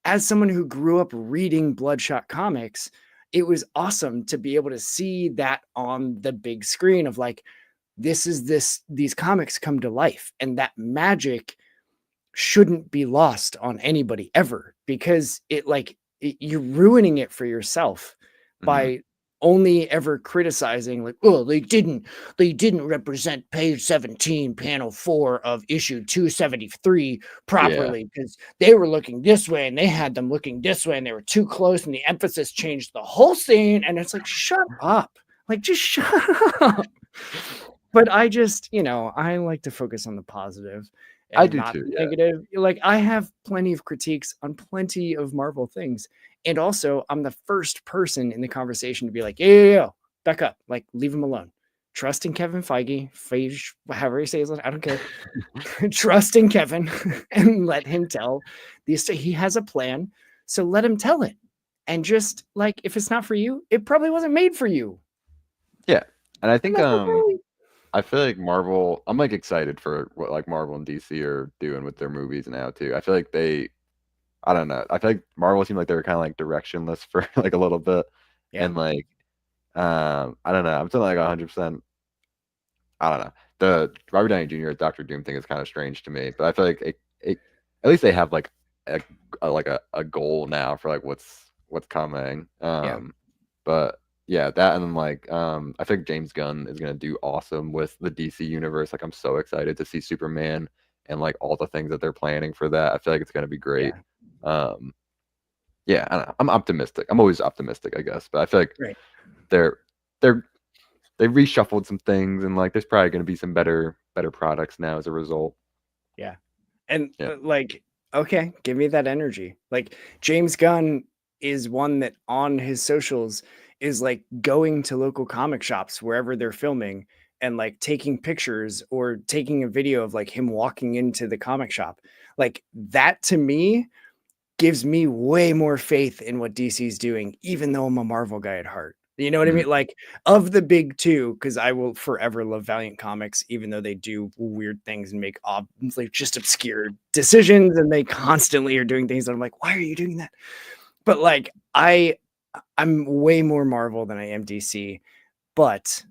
as someone who grew up reading Bloodshot comics, it was awesome to be able to see that on the big screen of like, these comics come to life, and that magic shouldn't be lost on anybody ever, because you're ruining it for yourself by only ever criticizing like, oh, they didn't represent page 17 panel 4 of issue 273 properly because they were looking this way and they had them looking this way and they were too close and the emphasis changed the whole scene. And it's like, shut up, like, just shut up. But I just, I like to focus on the positive I and do not too, the yeah. negative. Like, I have plenty of critiques on plenty of Marvel things. And also, I'm the first person in the conversation to be like, yeah, back up. Like, leave him alone. Trust in Kevin Feige, however he says it, I don't care. Trust in Kevin and let him tell these. He has a plan, so let him tell it. And just like, if it's not for you, it probably wasn't made for you. Yeah. And I think And that's okay. I feel like Marvel. I'm like excited for what like Marvel and DC are doing with their movies now too. I feel like they. I don't know. I feel like Marvel seemed like they were kind of like directionless for like a little bit, Yeah. and like I don't know. I'm still like 100%. I don't know. The Robert Downey Jr. as Doctor Doom thing is kind of strange to me, but I feel like at least they have like a goal now for like what's coming. Yeah. But yeah, that and then like I think James Gunn is gonna do awesome with the DC universe. Like I'm so excited to see Superman and like all the things that they're planning for that. I feel like it's gonna be great. Yeah. Um, yeah, I don't know. I'm optimistic. I'm always optimistic, I guess, but I feel like Right. they're they're they reshuffled some things and like there's probably going to be some better products now as a result. Yeah. And Yeah. like, okay, give me that energy. Like James Gunn is one that on his socials is like going to local comic shops wherever they're filming and like taking pictures or taking a video of like him walking into the comic shop. Like that to me gives me way more faith in what DC's doing, even though I'm a Marvel guy at heart. You know what I Mhm. mean? Like of the big two, because I will forever love Valiant Comics, even though they do weird things and make like just obscure decisions, and they constantly are doing things that I'm like, why are you doing that? But like I'm way more Marvel than I am DC. But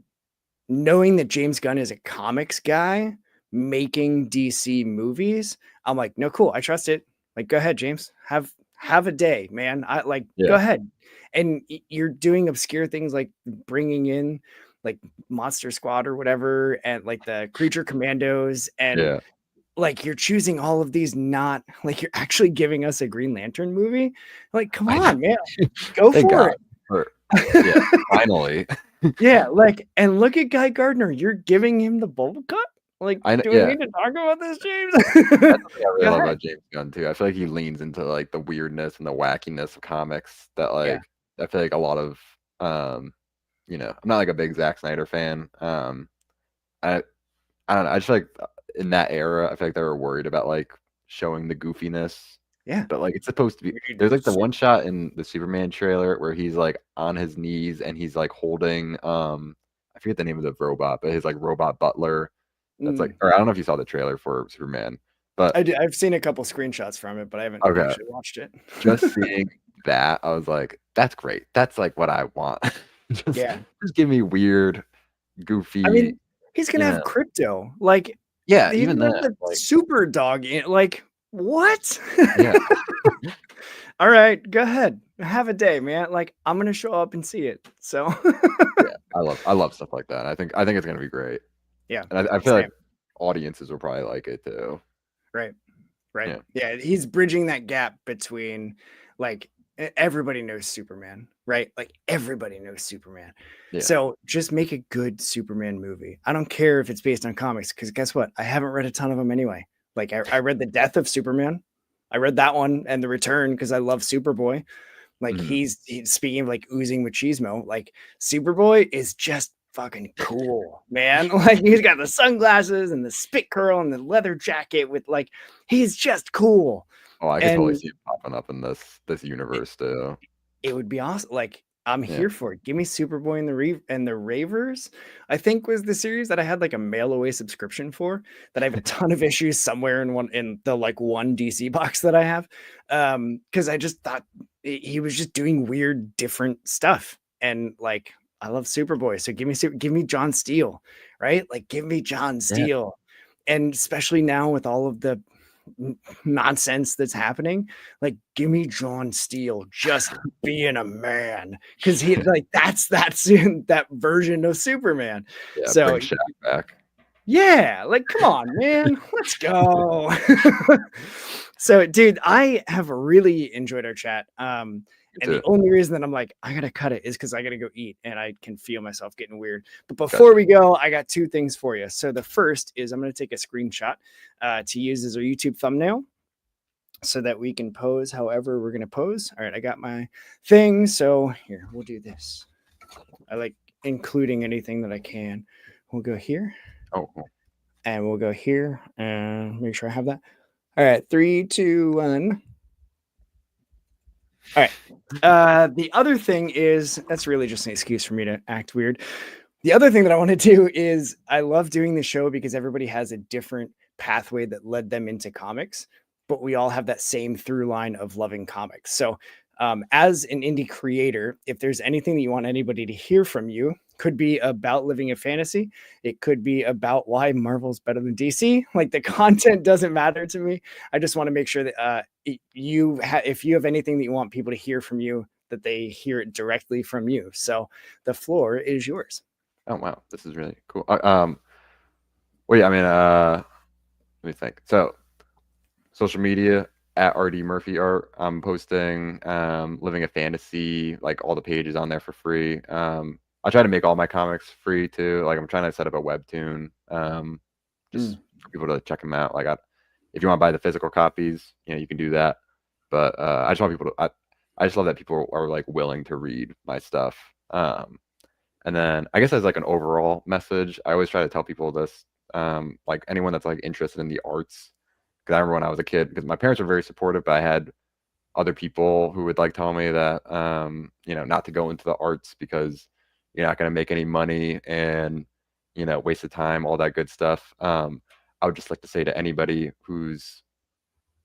knowing that James Gunn is a comics guy making DC movies, I'm like, no, cool. I trust it. Like, go ahead, James. Have a day, man. I like go Yeah. ahead. And you're doing obscure things like bringing in like Monster Squad or whatever, and like the Creature Commandos, and Yeah. like you're choosing all of these, not like you're actually giving us a Green Lantern movie. Like, come I know. on, man, go Thank for God. it. Yeah, finally. Yeah, like, and look at Guy Gardner. You're giving him the bowl cut? Like, I know, do we yeah. need to talk about this, James? That's the thing I really Go love ahead. about James Gunn too. I feel like he leans into like the weirdness and the wackiness of comics that Yeah. like I feel like a lot of I'm not like a big Zack Snyder fan. I I don't know. I just feel like in that era, I feel like they were worried about like showing the goofiness, Yeah. but like it's supposed to be. Dude, There's like the one shot in the Superman trailer where he's like on his knees and he's like holding I forget the name of the robot, but his like robot butler. That's like, mm, or I don't know if you saw the trailer for Superman, but I've seen a couple screenshots from it, but I haven't okay, actually watched it. just seeing that, I was like, that's great. That's like what I want. just Yeah. just give me weird, I goofy, mean, he's gonna you have know. crypto. Like, Yeah, he's even gonna have that, the like, super dog in like what? yeah. All right, go ahead. Have a day, man. Like, I'm gonna show up and see it. So Yeah, I love stuff like that. I think it's gonna be great, yeah, and I feel same. like audiences will probably like it too. Right. Right. Yeah, Yeah, he's bridging that gap between like everybody knows Superman, right? Like everybody knows Superman. yeah, So just make a good Superman movie. I don't care if it's based on comics, because guess what? I haven't read a ton of them anyway. Like I read The Death of Superman. I read that one and The Return because I love Superboy. Like mhm. he's speaking of like oozing machismo. Like Superboy is just fucking cool, man. Like he's got the sunglasses and the spit curl and the leather jacket with like he's just cool. Oh, I could totally And see it popping up in this it, universe too. it would be awesome. Like I'm Yeah, here for it. Give me Superboy and the Ravers. I think was the series that I had like a mail away subscription for, that I have a ton of issues somewhere in the like one DC box that I have. Because I just thought he was just doing weird different stuff, and like I love Superboy. So give me John Steele, right? Like give me John yeah, Steele. And especially now with all of the nonsense that's happening, like give me John Steele just being a man, because he like that's that version of Superman. yeah. So Bring Shaq back. yeah, like come on, man, let's go. So dude, I have really enjoyed our chat. Me And the too. only reason that I'm like, I gotta cut it is because I gotta go eat and I can feel myself getting weird. But before Gotcha. we go, I got two things for you. So the first is I'm gonna take a screenshot to use as our YouTube thumbnail so that we can pose however we're gonna pose. All right, I got my thing. So here, we'll do this. I like including anything that I can. We'll go here Oh, cool. and we'll go here and make sure I have that. All right, 3, 2, 1. All right. The other thing is that's really just an excuse for me to act weird. The other thing that I want to do is I love doing the show because everybody has a different pathway that led them into comics, but we all have that same through line of loving comics. So, as an indie creator, if there's anything that you want anybody to hear from you, could be about living a fantasy. It could be about why Marvel's better than DC. Like the content doesn't matter to me. I just want to make sure that if you have anything that you want people to hear from you, that they hear it directly from you. So the floor is yours. Oh wow, this is really cool. Well, yeah, I mean, let me think. So, social media at RD Murphy Art. I'm posting Living a Fantasy, like all the pages on there for free. I try to make all my comics free too. Like I'm trying to set up a webtoon, just for people to check them out. Like, if you want to buy the physical copies, you can do that. But I just want people to. I just love that people are like willing to read my stuff. And then I guess as like an overall message, I always try to tell people this, like anyone that's like interested in the arts, because I remember when I was a kid, because my parents were very supportive, but I had other people who would like tell me that, not to go into the arts because you're not going to make any money and, waste of time, all that good stuff. I would just like to say to anybody who's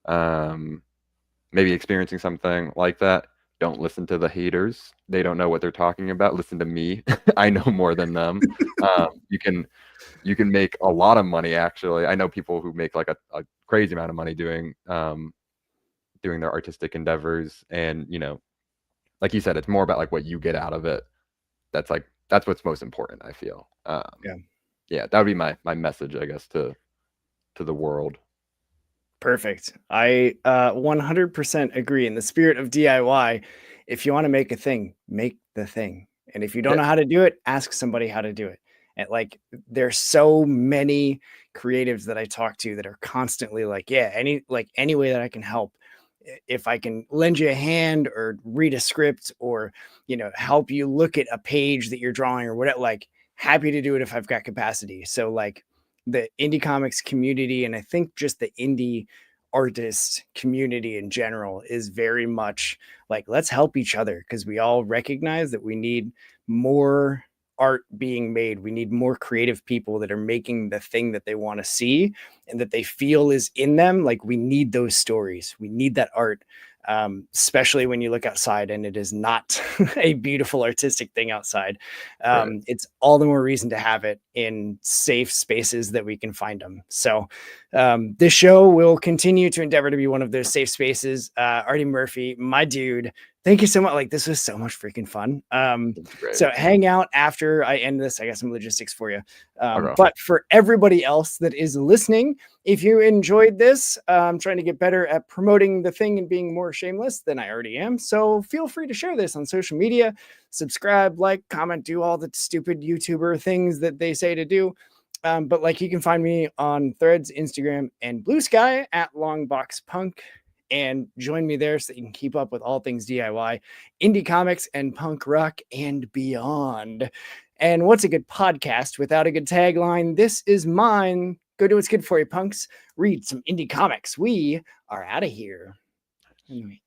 maybe experiencing something like that, don't listen to the haters. They don't know what they're talking about. Listen to me. I know more than them. You can make a lot of money, actually. I know people who make like a crazy amount of money doing their artistic endeavors. And, like you said, it's more about like what you get out of it. That's what's most important, I feel. Yeah, that would be my message, I guess, to the world. Perfect. I 100% agree. In the spirit of DIY, if you want to make a thing, make the thing. And if you don't know how to do it, ask somebody how to do it. And like, there's so many creatives that I talk to that are constantly like, yeah, any way that I can help. If I can lend you a hand or read a script or, help you look at a page that you're drawing or whatever, like happy to do it if I've got capacity. So like, the indie comics community, and I think just the indie artist community in general, is very much like, let's help each other, because we all recognize that we need more art being made. We need more creative people that are making the thing that they want to see and that they feel is in them. Like, we need those stories. We need that art. Especially when you look outside and it is not a beautiful artistic thing outside. Right. It's all the more reason to have it in safe spaces that we can find them. So this show will continue to endeavor to be one of those safe spaces. Artie Murphy, my dude, thank you so much. Like, this was so much freaking fun. So hang out after I end this. I got some logistics for you. But for everybody else that is listening, if you enjoyed this, I'm trying to get better at promoting the thing and being more shameless than I already am. So feel free to share this on social media, subscribe, like, comment, do all the stupid YouTuber things that they say to do. But like, you can find me on Threads, Instagram, and Blue Sky at LongboxPunk, and join me there so that you can keep up with all things DIY, indie comics, and punk rock and beyond. And what's a good podcast without a good tagline? This is mine. Go do what's good for you, punks. Read some indie comics. We are out of here. Anyway.